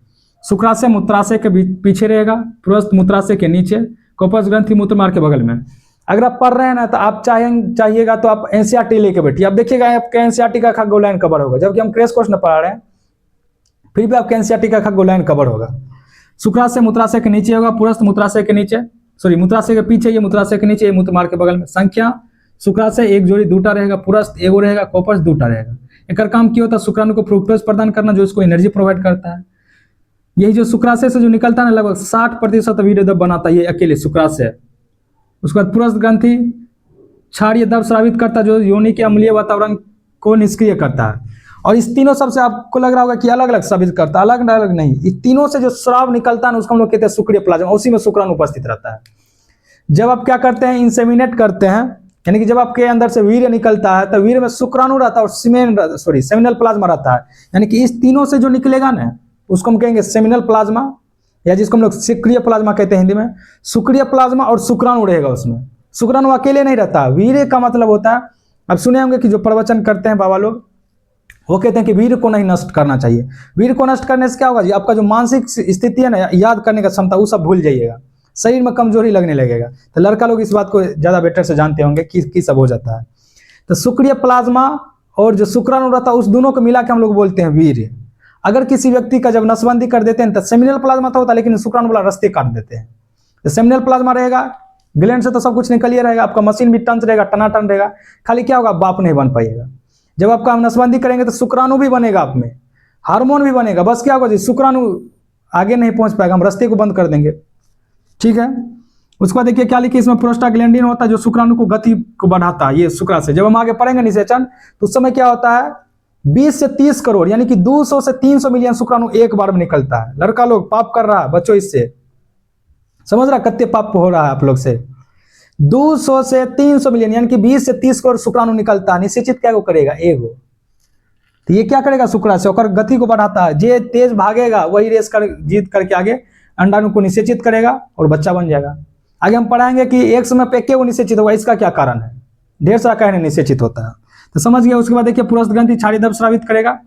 शुक्राशय मूत्राशय के पीछे रहेगा, पुरस्थ मूत्राशय के नीचे, कोपस ग्रंथि मूत्र मार्ग के बगल में। अगर आप पढ़ रहे हैं ना तो आप चाहिएगा तो आप एनसीईआरटी लेके बैठिए। आप देखिएगा आपका एनसीईआरटी का खगोलायन कवर होगा, जबकि हम क्रैश कोर्स में पढ़ा रहे हैं, फिर भी आपका एनसीईआरटी का खगोलायन कवर होगा। शुक्राशय मूत्राशय के नीचे होगा, पुरस्थ मूत्राशय के नीचे, सॉरी मूत्राशय के पीछे, ये मूत्राशय के नीचे, ये मूत्र मार्ग के बगल में। संख्या शुक्राशय 1 जोड़ी 2टा रहेगा, पुरस्थ 1 रहेगा, कोपस 2टा रहेगा। एक काम क्या होता है, शुक्राणु को फ्रुक्टोज प्रदान करना, जो इसको एनर्जी प्रोवाइड करता है। यही जो शुक्राशय से जो निकलता है ना, लगभग 60% वीर्य द्रव बनाता है ये अकेले शुक्राशय। उसके बाद पुरस्थ ग्रंथि क्षारीय द्रव स्रावित करता है, जो योनि के अम्लीय वातावरण को निष्क्रिय करता है। और इस तीनों सबसे आपको लग रहा होगा कि अलग अलग स्रावित करता है, अलग अलग नहीं। इस तीनों से जो स्राव निकलता है ना, उसको हम लोग कहते हैं शुक्रिय प्लाज्मा, उसी में शुक्राणु उपस्थित रहता है। जब आप क्या करते हैं, इंसेमिनेट करते हैं, यानी कि जब आपके अंदर से वीर्य निकलता है तो वीर्य में शुक्राणु रहता है और सेमिनल प्लाज्मा रहता है। यानी कि इस तीनों से जो निकलेगा ना, उसको हम कहेंगे सेमिनल प्लाज्मा, या जिसको हम लोग सक्रिय प्लाज्मा कहते हैं हिंदी में। सक्रिय प्लाज्मा और शुक्राणु रहेगा उसमें। शुक्राणु अकेले नहीं रहता। वीर्य का मतलब होता है, अब सुने होंगे कि जो प्रवचन करते हैं बाबा लोग, वो कहते हैं कि वीर्य को नहीं नष्ट करना चाहिए। वीर्य को नष्ट करने से क्या होगा जी, आपका जो मानसिक स्थिति है ना, याद करने का क्षमता, वो सब भूल जाइएगा, शरीर में कमजोरी लगने लगेगा। तो लड़का लोग इस बात को ज़्यादा बेटर से जानते होंगे कि सब हो जाता है। तो सक्रिय प्लाज्मा और जो शुक्राणु रहता है, उस दोनों को मिला के हम लोग बोलते हैं वीर्य। अगर किसी व्यक्ति का जब नसबंदी कर देते हैं तो सेमिनल प्लाज्मा तो होता है, लेकिन शुक्राणु वाला रास्ते काट देते हैं। तो सेमिनल प्लाज्मा रहेगा, ग्लैंड से तो सब कुछ निकल ही रहेगा, आपका मशीन भी टंच रहेगा, टनाटन रहेगा, खाली क्या होगा, बाप नहीं बन पाएगा। जब आपका हम नसबंदी करेंगे तो शुक्राणु भी बनेगा, आप में हार्मोन भी बनेगा, बस क्या होगा जी, शुक्राणु आगे नहीं पहुंच पाएगा, हम रास्ते को बंद कर देंगे। ठीक है, उसके बाद देखिए क्या लिखिए इसमें, प्रोस्टाग्लैंडिन होता है जो शुक्राणु को गति को बढ़ाता है, ये शुक्राशय। जब हम आगे पढ़ेंगे निषेचन तो उस समय क्या होता है, 20 से 30 करोड़ यानी कि 200 से 300 मिलियन शुक्राणु एक बार में निकलता है। लड़का लोग पाप कर रहा है बच्चों, इससे समझ रहा कितने पाप हो रहा है आप लोग से। 200 से 300 मिलियन यानी कि 20 से 30 करोड़ शुक्राणु निकलता है। निषेचित क्या को करेगा, एगो। तो ये क्या करेगा, शुक्राशय और गति को बढ़ाता है। जे तेज भागेगा वही रेस कर जीत करके आगे अंडाणु को निषेचित करेगा और बच्चा बन जाएगा। आगे हम पढ़ाएंगे कि एक समय पे क्यों निषेचित होगा, इसका क्या कारण है, ढेर सारा कारण निषेचित होता है, तो समझ गया। उसके बाद देखिए पुरुष ग्रंथि क्षारीय स्रावित करेगा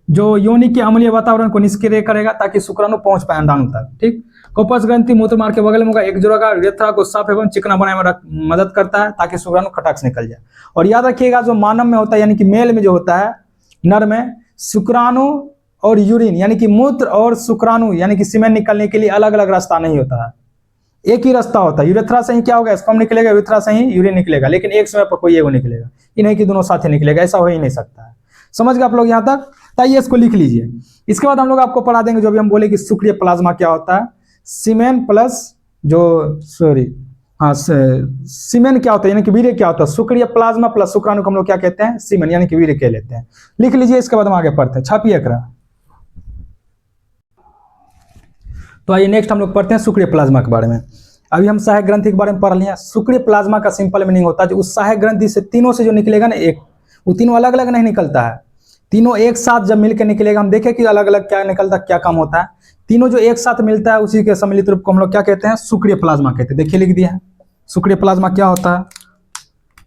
जो योनि के अम्लीय वातावरण को निष्क्रिय करेगा ताकि शुक्राणु पहुंच पाए अंडाणु तक। ठीक, कोपस ग्रंथि मूत्र मार्ग के बगल में होगा, एक जोड़ा यूरेथ्रा को साफ एवं चिकना बनाने में मदद करता है ताकि शुक्राणु खटाक से निकल जाए। और याद रखिएगा जो मानव में होता है यानी कि मेल में जो होता है, नर में शुक्राणु और यूरिन यानी कि मूत्र और शुक्राणु यानी कि सीमेन निकलने के लिए अलग अलग रास्ता नहीं होता है, एक ही रास्ता होता है। यूरेथ्रा से ही क्या होगा, स्पर्म निकलेगा, यूरेथ्रा से ही यूरिन निकलेगा, लेकिन एक समय पर कोई एगो निकलेगा, ये नहीं कि दोनों साथ ही निकलेगा, ऐसा हो ही नहीं सकता है। समझ गए आप लोग यहाँ तक, ताइए इसको लिख लीजिए। इसके बाद हम लोग आपको पढ़ा देंगे जो भी हम बोले कि शुक्रिय प्लाज्मा क्या होता है, सीमेन प्लस सीमेन क्या होता है यानी कि वीर्य क्या होता है, शुक्रिय प्लाज्मा प्लस शुक्राणु को हम लोग क्या कहते हैं, सीमेन यानी कि वीर्य कह लेते हैं। लिख लीजिए, इसके बाद हम आगे पढ़ते हैं, छापिए करा। तो आइए नेक्स्ट हम लोग पढ़ते हैं शुक्रिय प्लाज्मा के बारे में। अभी हम सहायक ग्रंथि के बारे में पढ़ लिया। शुक्रिय प्लाज्मा का सिंपल मीनिंग होता है जो उस सहायक ग्रंथि से तीनों से जो निकलेगा ना, एक वो तीनों अलग अलग नहीं निकलता है, तीनों एक साथ जब मिलकर निकलेगा, हम देखें कि अलग अलग क्या निकलता है, क्या काम होता है, तीनों जो एक साथ मिलता है उसी के सम्मिलित रूप को हम लोग क्या कहते हैं, शुक्रिय प्लाज्मा कहते हैं। देखिए लिख दिया है, शुक्रिय प्लाज्मा क्या होता है,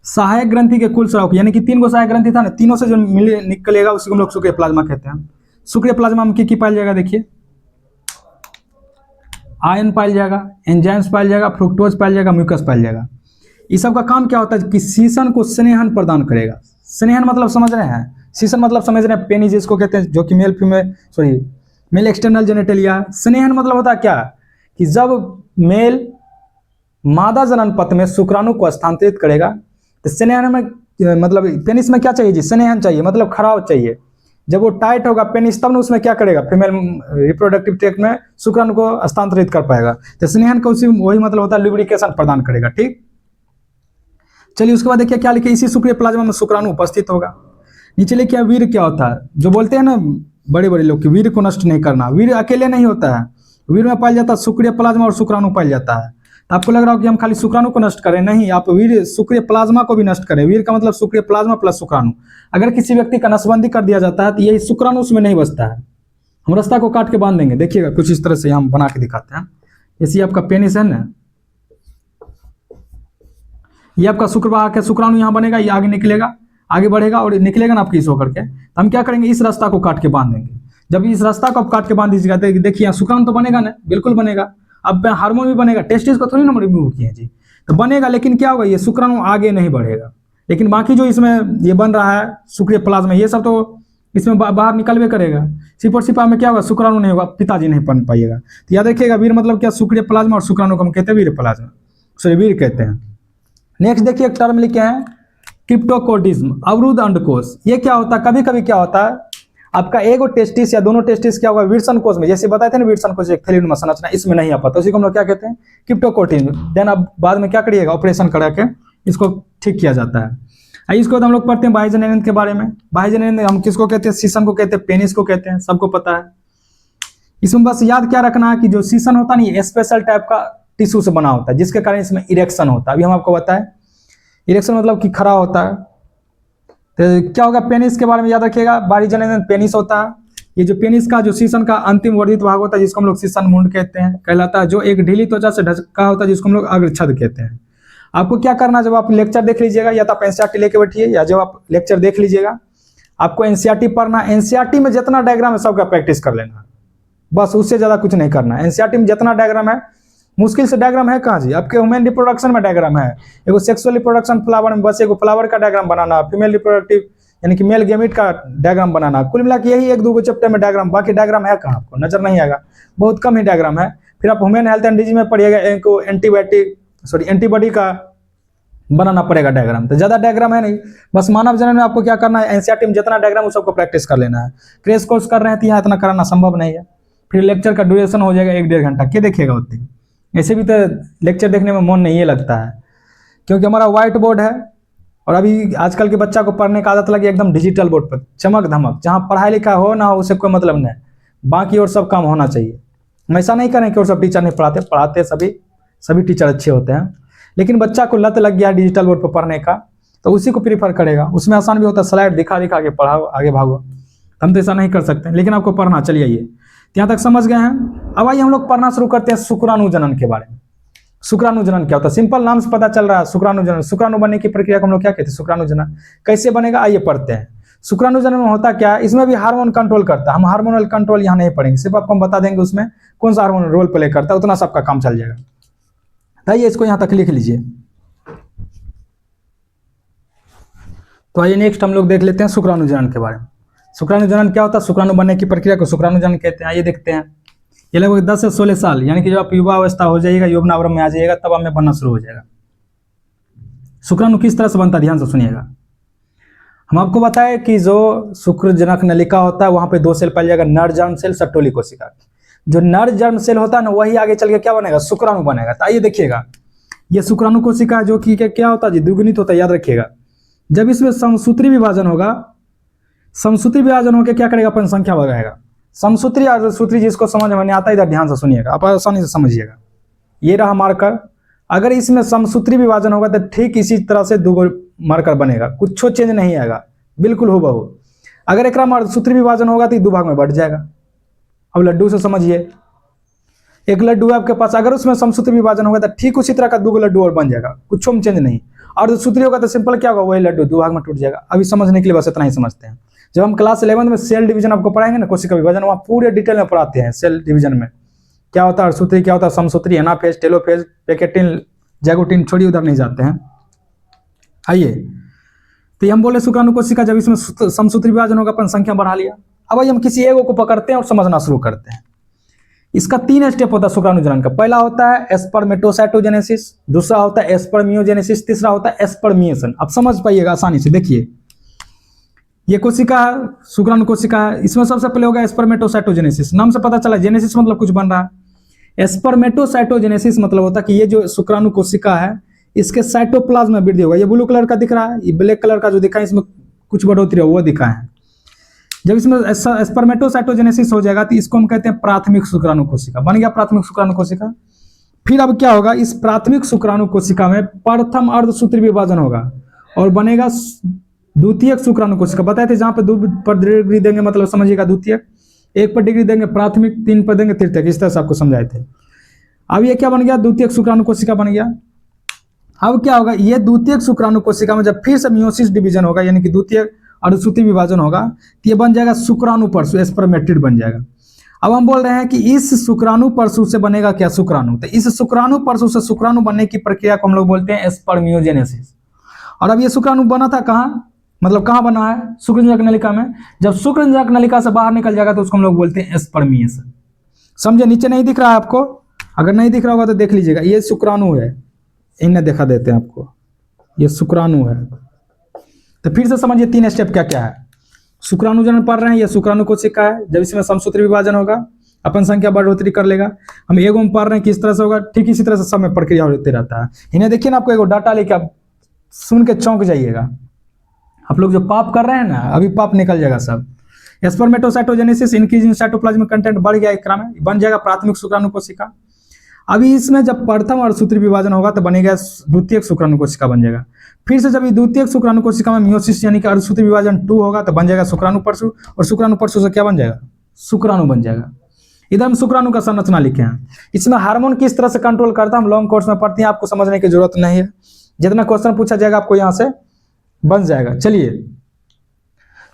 सहायक ग्रंथि के कुल स्राव यानी कि 3 गो सहायक ग्रंथि था ना, तीनों से जो मिले निकलेगा उसी को हम लोग शुक्रिय प्लाज्मा कहते हैं। शुक्रिय प्लाज्मा में की पाया जाएगा, देखिए आयन पाया जाएगा, एंजाइम्स पाया जाएगा, फ्रुक्टोज पाया जाएगा, म्यूकस पाया जाएगा। इस सब का काम क्या होता है कि सीसन को स्नेहन प्रदान करेगा। स्नेहन मतलब समझ रहे हैं, सीसन मतलब समझ रहे हैं, पेनिस जिसको कहते हैं जो कि मेल एक्सटर्नल जेनिटलिया। स्नेहन मतलब होता है क्या कि जब मेल मादा जनन पथ में शुक्राणु को स्थानांतरित करेगा तो स्नेहन में मतलब पेनिस में क्या चाहिए जी, स्नेहन चाहिए, मतलब खराव चाहिए। जब वो टाइट होगा पेनिस तब ना उसमें क्या करेगा, फीमेल रिप्रोडक्टिव ट्रैक्ट में शुक्राणु को स्थानांतरित कर पाएगा। तो स्नेहन का उसी वही मतलब होता है, लुब्रिकेशन प्रदान करेगा। ठीक, चलिए उसके बाद देखिए क्या लिखे, इसी शुक्रिय प्लाज्मा में शुक्राणु उपस्थित होगा। नीचे लिखिए वीर क्या होता है, जो बोलते हैं ना बड़े बड़े लोग कि वीर को नष्ट नहीं करना, वीर अकेले नहीं होता है, वीर में पाया जाता है शुक्रिय प्लाज्मा और शुक्राणु पाया जाता है। तो आपको लग रहा हो कि हम खाली शुक्राणु को नष्ट करें, नहीं, आप वीर शुक्रिय प्लाज्मा को भी नष्ट करें। वीर का मतलब शुक्रिय प्लाज्मा प्लस शुक्राणु। अगर किसी व्यक्ति का नसबंदी कर दिया जाता है तो यही शुक्राणु उसमें नहीं बचता है, हम रास्ता को काट के बांध देंगे। देखिएगा कुछ इस तरह से हम बना के दिखाते हैं। जैसे आपका पेनिस है ना, ये आपका शुक्रवाह के शुक्राणु यहाँ बनेगा, ये आगे निकलेगा, आगे बढ़ेगा और निकलेगा ना आपकी इस होकर के, तो हम क्या करेंगे, इस रास्ता को काट के बांध देंगे। जब इस रास्ता को आप काट के बांध दीजिएगा तो देखिए यहाँ शुक्राणु तो बनेगा ना, बिल्कुल बनेगा। अब हार्मोन भी बनेगा, टेस्टिस को थोड़ी ना रिमूव किए जी, तो बनेगा, लेकिन क्या होगा, ये शुक्राणु आगे नहीं बढ़ेगा। लेकिन बाकी जो इसमें ये बन रहा है शुक्रिय प्लाज्मा, ये सब तो इसमें बाहर निकलवे करेगा। सिर्फ और सिर्फ में क्या होगा, शुक्राणु नहीं होगा, पिताजी नहीं बन पाइएगा। तो याद रखिएगा वीर मतलब क्या, शुक्रिय प्लाज्मा और शुक्राणु को हम कहते हैं वीर प्लाज्मा, सॉरी वीर कहते हैं। नेक्स्ट देखिए एक टर्म लिखे हैं क्रिप्टोकोटिज्म, अवरुद्ध अंडकोश। ये क्या होता है, कभी कभी क्या होता है आपका एगो टेस्टिस या दोनों टेस्टिस क्या होगा, विल्सन कोश में, जैसे बताए थे ना विल्सन कोश एक थैलीड में संरचना, इसमें नहीं आ पाता, उसी को हम लोग क्या कहते हैं, क्रिप्टोकोटिज्म। देन अब बाद में क्या करिएगा, ऑपरेशन करा के इसको ठीक किया जाता है। इसको तो हम लोग पढ़ते हैं बाह्य जननेंद्र के बारे में। बाह्य जननेंद्र हम किसको कहते हैं, सीसन को कहते हैं, पेनिस को कहते हैं, सबको पता है। इसमें बस याद क्या रखना है कि जो सीसन होता है ना, स्पेशल टाइप का टिश्यू से बना होता है, जिसके कारण इसमें इरेक्शन होता है। अभी हम आपको बताएं, इरेक्शन मतलब कि खड़ा होता है। तो क्या होगा, पेनिस के बारे में याद रखिएगा, बाह्य जननेंद्र पेनिस होता है। ये जो पेनिस का जो सीसन का अंतिम वर्धित भाग होता है जिसको हम लोग सीसन मुंड कहते हैं, कहलाता है, जो एक ढीली त्वचा से ढका होता है जिसको हम लोग अग्रछद कहते हैं। आपको क्या करना, जब आप लेक्चर देख लीजिएगा, या तो आप एनसीईआरटी लेके बैठिए, या जब आप लेक्चर देख लीजिएगा, आपको एनसीईआरटी पढ़ना, एनसीईआरटी में जितना डायग्राम है सबका प्रैक्टिस कर लेना, बस उससे ज्यादा कुछ नहीं करना। एनसीईआरटी में जितना डायग्राम है, मुश्किल से डायग्राम है कहाँ जी, आपके ह्यूमन रिप्रोडक्शन में डायग्राम है, एगो सेक्सुअल रिप्रोडक्शन फ्लावर में बस एगो फ्लावर का डायग्राम बनाना, फीमेल रिप्रोडक्टिव यानी कि मेल गैमेट का डायग्राम बनाना। कुल मिला के यही एक दो चैप्टर में डायग्राम, बाकी डायग्राम है कहाँ आपको नजर नहीं आएगा, बहुत कम ही डायग्राम है। फिर आप ह्यूमन हेल्थ एंड डिजीज में पढ़िएगा, इनको एंटीबॉडी का बनाना पड़ेगा डायग्राम, तो ज्यादा डायग्राम है नहीं। बस मानव जनन में आपको क्या करना है, एनसीईआरटी में जितना डायग्राम उस सबको प्रैक्टिस कर लेना है। क्रैश कोर्स कर रहे हैं तो यहाँ इतना कराना संभव नहीं है। फिर लेक्चर का ड्यूरेशन हो जाएगा 1-1.5 घंटा, क्या देखिएगा उतनी, ऐसे भी तो लेक्चर देखने में मन नहीं लगता है, क्योंकि हमारा व्हाइट बोर्ड है। और अभी आजकल के बच्चा को पढ़ने का आदत लगी एकदम डिजिटल बोर्ड पर, चमक धमक, जहाँ पढ़ाई लिखा हो ना हो उससे कोई मतलब नहीं, बाकी और सब काम होना चाहिए। हम ऐसा नहीं करें कि और सब टीचर नहीं पढ़ाते, पढ़ाते सभी टीचर अच्छे होते हैं, लेकिन बच्चा को लत लग गया डिजिटल बोर्ड पर पढ़ने का, तो उसी को प्रीफर करेगा। उसमें आसान भी होता है, स्लाइड दिखा दिखा के पढ़ाओ, आगे भागो। हम तो ऐसा नहीं कर सकते, लेकिन आपको पढ़ना। चलिए ये यहाँ तक समझ गए हैं। अब आइए हम लोग पढ़ना शुरू करते हैं शुक्राणु जनन के बारे में। शुक्राणु जनन क्या होता है, सिंपल नाम से पता चल रहा है। शुक्राणु जनन, शुक्राणु बनने की प्रक्रिया को हम लोग क्या कहते हैं, शुक्राणु जनन। कैसे बनेगा आइए पढ़ते हैं। शुक्राणु जनन में होता क्या है, इसमें भी हार्मोन कंट्रोल करता है। हम हार्मोनल कंट्रोल यहाँ नहीं पढ़ेंगे, सिर्फ आपको हम बता देंगे उसमें कौन सा हार्मोन रोल प्ले करता है, उतना सबका काम चल जाएगा। आइए इसको यहाँ तक लिख लीजिए। तो आइए नेक्स्ट हम लोग देख लेते हैं शुक्राणु जनन के बारे में। शुक्राणु जनन क्या होता है, शुक्राणु बनने की प्रक्रिया को शुक्राणु जनन कहते हैं। आइए देखते हैं। ये लगभग 10 से 16 साल, यानी कि जब आप युवा अवस्था हो जाइएगा, यौवनावरम में आ जाइएगा, तब आप में बनना शुरू हो जाएगा। शुक्राणु किस तरह से बनता है, ध्यान से सुनिएगा। हम आपको बताएं कि जो शुक्रजनक नलिका होता है वहां पे 2 सेल पाया जाएगा, नर जर्म सेल, सट्टोली कोशिका। जो नर जर्म सेल होता है ना, वही आगे चल के क्या बनेगा, शुक्राणु बनेगा। तो आइए देखिएगा, ये शुक्राणु कोशिका जो कि क्या होता है जी, द्विगुणित होता है, याद रखिएगा। जब इसमें समसूत्री विभाजन होगा, समसूत्री विभाजन होकर क्या करेगा, अपन संख्या बढ़ाएगा। समसूत्री और सूत्री जिसको समझ में नहीं आता, इधर ध्यान से सुनिएगा, आप आसानी से समझिएगा। ये रहा मार्कर, अगर इसमें समसूत्री विभाजन होगा तो ठीक इसी तरह से 2 मार्कर बनेगा, कुछ चेंज नहीं आएगा, बिल्कुल हूबहू। अगर एक सूत्री विभाजन होगा तो 2 भाग में बढ़ जाएगा। अब लड्डू से समझिए, एक लड्डू है आपके पास, अगर उसमें समसूत्री विभाजन होगा तो ठीक उसी तरह का 2 लड्डू और बन जाएगा, कुछ में चेंज नहीं। और सूत्री होगा तो सिंपल क्या होगा, वही लड्डू 2 भाग में टूट जाएगा। अभी समझने के लिए बस इतना ही समझते हैं। जब हम क्लास 11 में सेल डिवीजन आपको पढ़ाएंगे ना, कोशिका विभाजन, वहाँ पूरे डिटेल में पढ़ाते हैं सेल डिवीजन में क्या होता है, सूत्री क्या होता है, समसूत्री, एनाफेज, टेलोफेज, पैकेटिन, जैगोटिन, छोड़ी उधर नहीं जाते हैं। आइए, तो हम बोले शुक्राणु कोशिका, जब इसमें समसूत्री विभाजन होगा अपन संख्या बढ़ा लिया। अब हम किसी एगो को पकड़ते हैं और समझना शुरू करते हैं। इसका 3 स्टेप होता है शुक्राणु जनन का। पहला होता है स्पर्मेटोसाइटोजेनेसिस, दूसरा होता है स्पर्मियोजेनेसिस, तीसरा होता है स्पर्मिएशन। अब समझ पाइएगा आसानी से, देखिए ये कोशिका है, शुक्राणु कोशिका है, इसमें सबसे पहले होगा स्पर्मेटोसाइटोजेनेसिस। नाम से पता चला, जेनेसिस मतलब कुछ बन रहा है। स्पर्मेटोसाइटोजेनेसिस मतलब होता है कि ये जो शुक्राणु कोशिका है, इसके साइटोप्लाज्म में वृद्धि होगा। ये ब्लू कलर का दिख रहा है, ये ब्लैक कलर का जो दिखा है, इसमें कुछ बढ़ोतरी हो वो दिखा है। जब इसमें स्पर्मेटोसाइटोजेनेसिस हो जाएगा तो इसको हम कहते हैं प्राथमिक शुक्राणु कोशिका, बन गया प्राथमिक शुक्राणु कोशिका। फिर अब क्या होगा, इस प्राथमिक शुक्राणु कोशिका में प्रथम अर्धसूत्री विभाजन होगा और बनेगा द्वितीयक शुक्राणु कोशिका। बताए थे जहां पे 2 पर डिग्री देंगे मतलब समझिएगा द्वितीयक, 1 पर डिग्री देंगे प्राथमिक, 3 पर देंगे तृतीयक, इस तरह से आपको समझाए थे। अब ये क्या बन गया, द्वितीयक शुक्राणु कोशिका बन गया। अब क्या होगा, ये द्वितीयक शुक्राणु कोशिका में जब फिर से मियोसिस डिवीजन होगा, यानी कि द्वितीयक अर्धसूत्री विभाजन होगा, तो ये बन जाएगा शुक्राणु परशु, स्पर्मेटिड बन जाएगा। अब हम बोल रहे हैं कि इस शुक्राणु परशु से बनेगा क्या, शुक्राणु। तो इस शुक्राणु परशु से शुक्राणु बनने की प्रक्रिया को हम लोग बोलते हैं स्पर्मियोजेनेसिस। और अब ये शुक्राणु बना था कहाँ, मतलब कहाँ बना है, शुक्रजनक नलिका में। जब शुक्रजनक नलिका से बाहर निकल जाएगा तो उसको हम लोग बोलते हैं स्पर्मिएशन। समझे, नीचे नहीं दिख रहा है आपको, अगर नहीं दिख रहा होगा तो देख लीजिएगा, ये शुक्राणु है, इन्हें दिखा देते हैं आपको, ये शुक्राणु है। तो फिर से समझिए 3 स्टेप क्या क्या है। शुक्राणु जनन पढ़ रहे हैं, ये शुक्राणु कोशिका है, जब इसमें समसूत्री विभाजन होगा अपन संख्या बढ़ोतरी कर लेगा। हम एगो में पढ़ रहे हैं किस तरह से होगा, ठीक इसी तरह से सब में प्रक्रिया होते रहता है। इन्हें देखिए ना, आपको एगो डाटा लेके आप सुन के चौंक जाइएगा। आप लोग जो पाप कर रहे हैं ना, अभी पाप निकल जाएगा सब। Spermatocytogenesis, increase in cytoplasmic content बढ़ गया, एक में बन जाएगा प्राथमिक शुक्राणु कोशिका। अभी इसमें जब प्रथम और सूत्री विभाजन होगा तो बनेगा द्वितीयक शुक्राणु कोशिका बन जाएगा। फिर से जब द्वितीयक शुक्राणु कोशिका में मियोसिस यानी कि अर्धसूत्री विभाजन 2 होगा तो बन जाएगा शुक्राणु परशु, और शुक्राणु परशु से क्या बन जाएगा, शुक्राणु बन जाएगा। इधर हम शुक्राणु का संरचना लिखे हैं। इसमें हार्मोन किस तरह से कंट्रोल करता है हम लॉन्ग कोर्स में पढ़ते हैं, आपको समझने की जरूरत नहीं है। जितना क्वेश्चन पूछा जाएगा आपको यहाँ से बन जाएगा। चलिए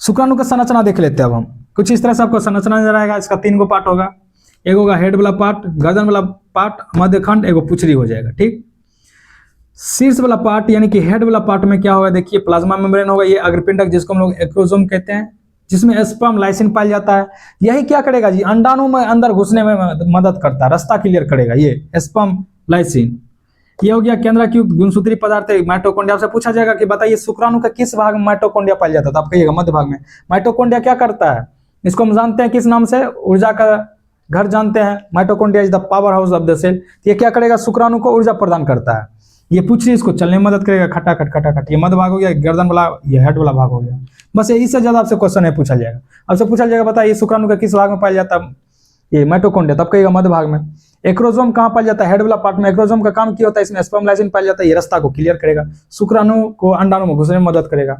शुक्राणु का संरचना देख लेते हैं अब हम। कुछ इस तरह से आपको संरचना नजर आएगा। इसका 3 गो पार्ट होगा, एक होगा हेड वाला पार्ट, गर्दन वाला पार्ट, मध्यखंड, एगो पुछड़ी हो जाएगा। ठीक, शीर्ष वाला पार्ट यानी कि हेड वाला पार्ट में क्या होगा, देखिए प्लाज्मा मेम्ब्रेन होगा, ये अग्रपिंडक जिसको हम लोग एक्रोसोम कहते हैं, जिसमें स्पर्म लाइसिन पाया जाता है। यही क्या करेगा जी, अंडाणु में अंदर घुसने में मदद करता है, रास्ता क्लियर करेगा ये स्पर्म लाइसिन। ये हो गया केंद्रक गुणसूत्री पदार्थ माइटोकॉन्ड्रिया। आपसे पूछा जाएगा कि बताइए शुक्राणु का किस भाग में माइटोकॉन्ड्रिया पाया जाता है, तो आप कहिएगा मध्य भाग में। माइटोकॉन्ड्रिया क्या करता है, इसको हम जानते हैं किस नाम से, ऊर्जा का घर जानते हैं। Mitochondria is the powerhouse of the cell. ये क्या करेगा, शुक्राणु को ऊर्जा प्रदान करता है। ये पूछ रही इसको चलने में मदद करेगा, खटाखट खटाखट। ये मध्य भाग हो गया, गर्दन वाला ये हेड वाला भाग हो गया। बस इससे ज्यादा आपसे क्वेश्चन नहीं पूछा जाएगा। आपसे पूछा जाएगा बताइए शुक्राणु का किस भाग में पाया जाता है, ये माइटोकॉन्ड्रिया, तब कहिएगा मध्य भाग में। एक्रोसोम कहाँ पाया जाता है, हेड वाला पार्ट में। एक्रोसोम का काम क्या होता है, इसमें स्पर्म लाइसिन पाया जाता है, ये रास्ता को क्लियर करेगा, शुक्राणु को अंडाणु में घुसने में मदद करेगा।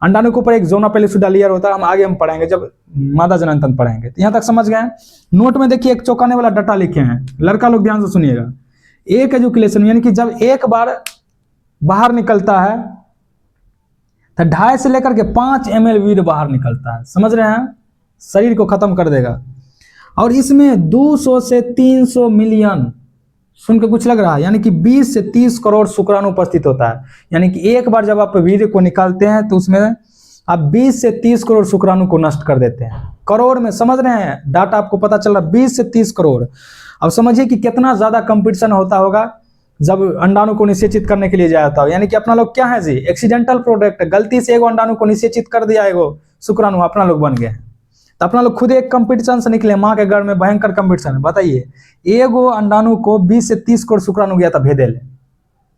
अंडाणु के ऊपर एक जोना पेलिसुडा लेयर होता है, हम आगे हम पढ़ेंगे जब मादा जनन तंत्र पढ़ेंगे। तो यहाँ तक समझ गए। नोट में देखिए एक चौंकाने वाला डाटा लिखे हैं, लड़का लोग ध्यान से सुनिएगा। एक एजुकेशन यानी कि जब एक बार बाहर निकलता है तो 2.5 से लेकर के 5 ml वीर बाहर निकलता है, समझ रहे हैं, शरीर को खत्म कर देगा। और इसमें 200 से 300 मिलियन, सुन के कुछ लग रहा है, यानी कि 20 से 30 करोड़ शुक्राणु उपस्थित होता है। यानी कि एक बार जब आप वीर्य को निकालते हैं तो उसमें आप 20 से 30 करोड़ शुक्राणु को नष्ट कर देते हैं, करोड़ में, समझ रहे हैं, डाटा आपको पता चल रहा है, 20 से 30 करोड़। अब समझिए कि कितना ज्यादा कंपटीशन होता होगा जब अंडाणु को निषेचित करने के लिए जाता हो। यानी कि अपना लोग क्या है जी, एक्सीडेंटल प्रोडक्ट, गलती से एगो अंडाणु को निषेचित कर दिया, एगो शुक्राणु अपना लोग बन गए हैं। तो अपना लोग खुद एक कंपटीशन से निकले, माँ के गर्भ में भयंकर कंपटीशन। बताइए एगो अंडाणु को 20 से 30 करोड़ शुक्राणु गया था भेदे ले,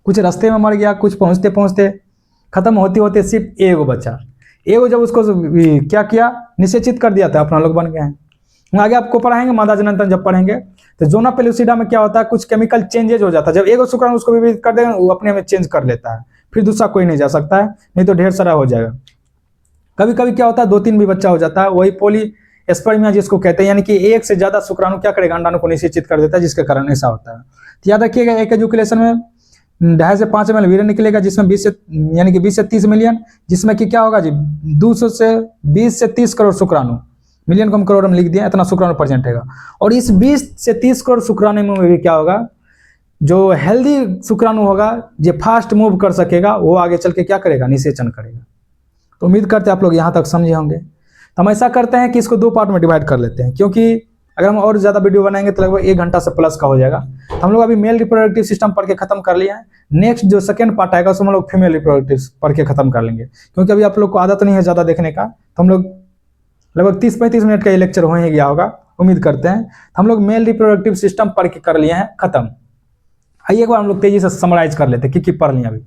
कुछ रास्ते में मर गया, कुछ पहुंचते पहुंचते खत्म होते होते सिर्फ एगो बचा। एगो जब उसको क्या किया, निषेचित कर दिया था, अपना लोग बन गए हैं। आगे आपको पढ़ाएंगे मादा जनन तंत्र जब पढ़ेंगे। तो जोना पेलुसिडा में क्या होता है, कुछ केमिकल चेंजेज हो जाता है। जब एगो शुक्राणु उसको विभेदित कर देगा वो अपने में चेंज कर लेता है, फिर दूसरा कोई नहीं जा सकता है, नहीं तो ढेर सारा हो जाएगा। कभी कभी क्या होता है 2-3 भी बच्चा हो जाता है, वही पॉलीस्पर्मिया जिसको कहते हैं, यानी कि एक से ज्यादा शुक्राणु क्या करेगा, अंडाणु को निषेचित कर देता है, जिसके कारण ऐसा होता है। तो याद रखिएगा एक एजुकेशन में 2.5 से 5 ml वीर्य निकलेगा, जिसमें 20 से 30 मिलियन, जिसमें कि क्या होगा जी 200 से 20 से 30 करोड़ शुक्राणु, मिलियन को हम करोड़ में लिख दिया, इतना शुक्राणु प्रेजेंट रहेगा। और इस 20 से 30 करोड़ शुक्राणु में भी क्या होगा, जो हेल्दी शुक्राणु होगा, जो फास्ट मूव कर सकेगा, वो आगे चल के क्या करेगा, निषेचन करेगा। तो उम्मीद करते हैं आप लोग यहाँ तक समझे होंगे। तो हम ऐसा करते हैं कि इसको 2 पार्ट में डिवाइड कर लेते हैं, क्योंकि अगर हम और ज्यादा वीडियो बनाएंगे तो लगभग 1 घंटा से प्लस का हो जाएगा। तो हम लोग अभी मेल रिप्रोडक्टिव सिस्टम पढ़ के खत्म कर लिया है। नेक्स्ट जो सेकंड पार्ट आएगा उसमें हम लोग फीमेल रिप्रोडक्टिव पढ़ के खत्म कर लेंगे, क्योंकि अभी आप लोग को आदत नहीं है ज्यादा देखने का। तो हम लोग लगभग 30-35 मिनट का ये लेक्चर हो ही गया होगा, उम्मीद करते हैं। हम लोग मेल रिप्रोडक्टिव सिस्टम पढ़ के कर लिए हैं खत्म। आइए एक बार हम लोग तेजी से समराइज कर लेते हैं कि पढ़ लिया। अभी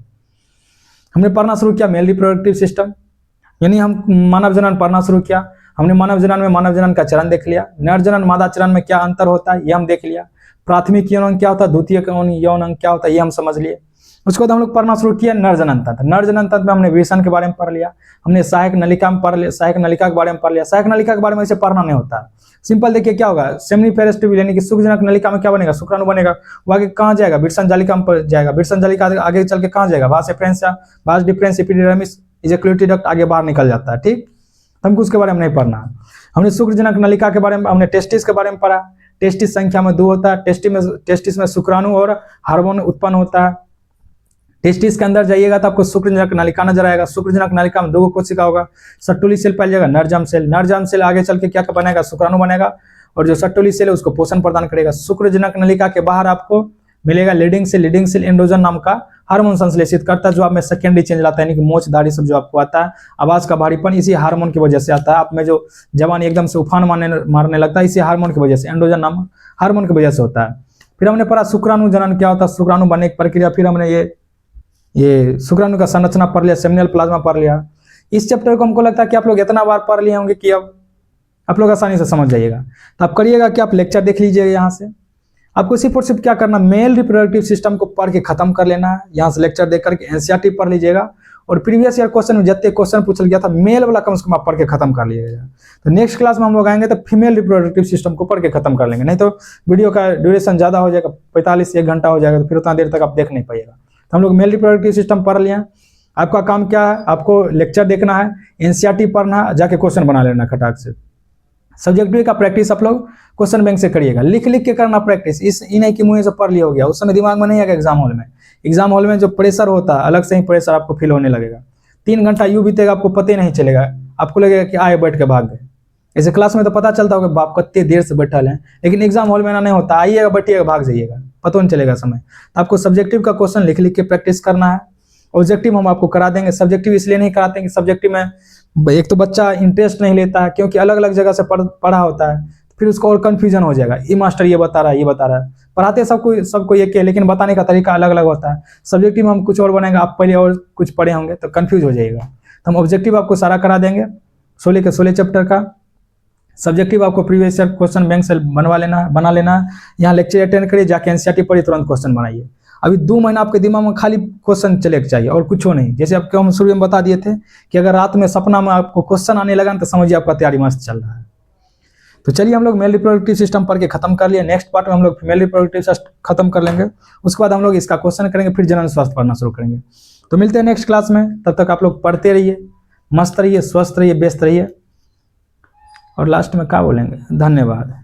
हमने पढ़ना शुरू किया मेल रिप्रोडक्टिव सिस्टम, यानी हम मानव जनन पढ़ना शुरू किया। हमने मानव जनन में मानव जनन का चरण देख लिया, नर जनन मादा चरण में क्या अंतर होता है ये हम देख लिया, प्राथमिक यौन अंग क्या होता है, द्वितीयक यौन अंग क्या होता है ये हम समझ लिए। उसके बाद हम लोग पढ़ना शुरू किया नर जनन तंत्र। नर जनन तंत्र में हमने विषण के बारे में पढ़ लिया, हमने सहायक नलिका में पढ़ लिया, सहायक नलिका के बारे में पढ़ लिया। सहायक नलिका के बारे में ऐसे पढ़ना नहीं होता, सिंपल देखिए क्या होगा, सेमिनिफेरस ट्यूब्यूल यानी कि शुक्रजनक नलिका में क्या बनेगा, शुक्राणु बनेगा। वो आगे कहाँ जाएगा, वृषण जालिका में जाएगा, वृषण जालिका आगे चल के कहाँ जाएगा, वास एफरेंस, वास डिफरेंस एपिडिडर्मिस इजैक्युलेटरी डक्ट आगे बाहर निकल जाता है। ठीक, हमको उसके बारे में नहीं पढ़ना। हमने शुक्रजनक नलिका के बारे में, हमने टेस्टिस के बारे में पढ़ा। टेस्टिस संख्या में 2 होता है, टेस्टिस में शुक्राणु और हार्मोन उत्पन्न होता है। टेस्टिस के अंदर जाइएगा तो आपको शुक्रजनक नलिका नजर आएगा। शुक्रजनक नलिका में 2 कोशिका होगा, सट्टुली सेल पाया जाएगा, नरजम सेल। नरजम सेल आगे चल के क्या बनेगा, शुक्राणु बनेगा, और जो सट्टुली सेल है उसको पोषण प्रदान करेगा। शुक्रजनक नलिका के बाहर आपको मिलेगा leading cell. Leading cell androgen नाम का हार्मोन संश्लेषित करता है, जो आप में सेकेंडरी चेंज लाता है, यानी कि मोच दाढ़ी सब जो आपको आता है, आवाज का भारीपन, इसी हार्मोन की वजह से आता है। आप में जो जवानी एकदम से उफान मारने लगता है, इसी हार्मोन की वजह से, एंड्रोजन नाम हार्मोन की वजह से होता है। फिर हमने पढ़ा शुक्राणु जनन क्या होता है, शुक्राणु बनने की प्रक्रिया। फिर हमने ये शुक्राणु का संरचना पढ़ लिया, सेमिनल प्लाज्मा पढ़ लिया। इस चैप्टर को हमको लगता है कि आप लोग इतना बार पढ़ लिए होंगे कि अब आप लोग आसानी से समझ जाइएगा। तो आप करिएगा कि आप लेक्चर देख लीजिएगा, यहाँ से आपको सिर्फ और सिर्फ क्या करना, मेल रिप्रोडक्टिव सिस्टम को पढ़ के खत्म कर लेना है। यहाँ से लेक्चर देख करके एनसीईआरटी पढ़ लीजिएगा, और प्रीवियस ईयर क्वेश्चन में जितने क्वेश्चन पूछल गया था मेल वाला कम से कम आप पढ़ के खत्म कर लीजिएगा। तो नेक्स्ट क्लास में हम लोग आएंगे तो फीमेल रिप्रोडक्टिव सिस्टम को पढ़ के खत्म कर लेंगे, नहीं तो वीडियो का ड्यूरेशन ज्यादा हो जाएगा, 45 से 1 घंटा हो जाएगा, तो फिर उतना देर तक आप देख नहीं पाइएगा। तो हम लोग मेल रिप्रोडक्टिव सिस्टम पढ़ लिया। आपका काम क्या है, आपको लेक्चर देखना है, एनसीईआरटी पढ़ना, जाके क्वेश्चन बना लेना खटाक से। सब्जेक्ट बी का प्रैक्टिस आप लोग क्वेश्चन बैंक से करिएगा, लिख लिख के करना प्रैक्टिस। इस नहीं कि मुंह से पढ़ लिया हो गया, उस समय दिमाग में नहीं आएगा एग्जाम हॉल में। एग्जाम हॉल में जो प्रेशर होता है अलग से ही प्रेशर आपको फील होने लगेगा। 3 घंटा यूँ बीतेगा आपको पता ही नहीं चलेगा, आपको लगेगा कि आए बैठ के भाग गए। ऐसे क्लास में तो पता चलता होगा बाप कितनी देर से बैठल हैं, लेकिन एग्जाम हॉल में ना नहीं होता, आइएगा बैठिएगा भाग जाइएगा, पता नहीं चलेगा समय। तो आपको सब्जेक्टिव का क्वेश्चन लिख लिख के प्रैक्टिस करना है। ऑब्जेक्टिव हम आपको करा देंगे, सब्जेक्टिव इसलिए नहीं कराते हैं कि सब्जेक्टिव में एक तो बच्चा इंटरेस्ट नहीं लेता है, क्योंकि अलग अलग जगह से पढ़ा होता है, फिर उसको और कन्फ्यूजन हो जाएगा, ये मास्टर ये बता रहा है, ये बता रहा है। पढ़ाते सबको एक है, लेकिन बताने का तरीका अलग अलग होता है। सब्जेक्टिव में हम कुछ और बनाएंगे, आप पहले और कुछ पढ़े होंगे तो कन्फ्यूज हो जाएगा। तो हम ऑब्जेक्टिव आपको सारा करा देंगे 16 के 16 चैप्टर का। सब्जेक्टिव आपको प्रीवियस ईयर क्वेश्चन बैंक से बना लेना है। यहाँ लेक्चर अटेंड करिए, जाके एनसीईआरटी पढ़िए, तुरंत क्वेश्चन बनाइए। अभी 2 महीना आपके दिमाग में खाली क्वेश्चन चले के चाहिए और कुछ हो नहीं। जैसे आपको हम शुरू में बता दिए थे कि अगर रात में सपना में आपको क्वेश्चन आने लगा तो समझिए आपका तैयारी मस्त चल रहा है। तो चलिए हम लोग मेल रिप्रोडक्टिव सिस्टम पढ़ के खत्म कर लिए। नेक्स्ट पार्ट में हम लोग फीमेल रिप्रोडक्टिव सिस्टम खत्म कर लेंगे, उसके बाद हम लोग इसका क्वेश्चन करेंगे, फिर जनरल स्वास्थ्य पढ़ना शुरू करेंगे। तो मिलते हैं नेक्स्ट क्लास में, तब तक आप लोग पढ़ते रहिए, मस्त रहिए, स्वस्थ रहिए, व्यस्त रहिए। और लास्ट में क्या बोलेंगे, धन्यवाद।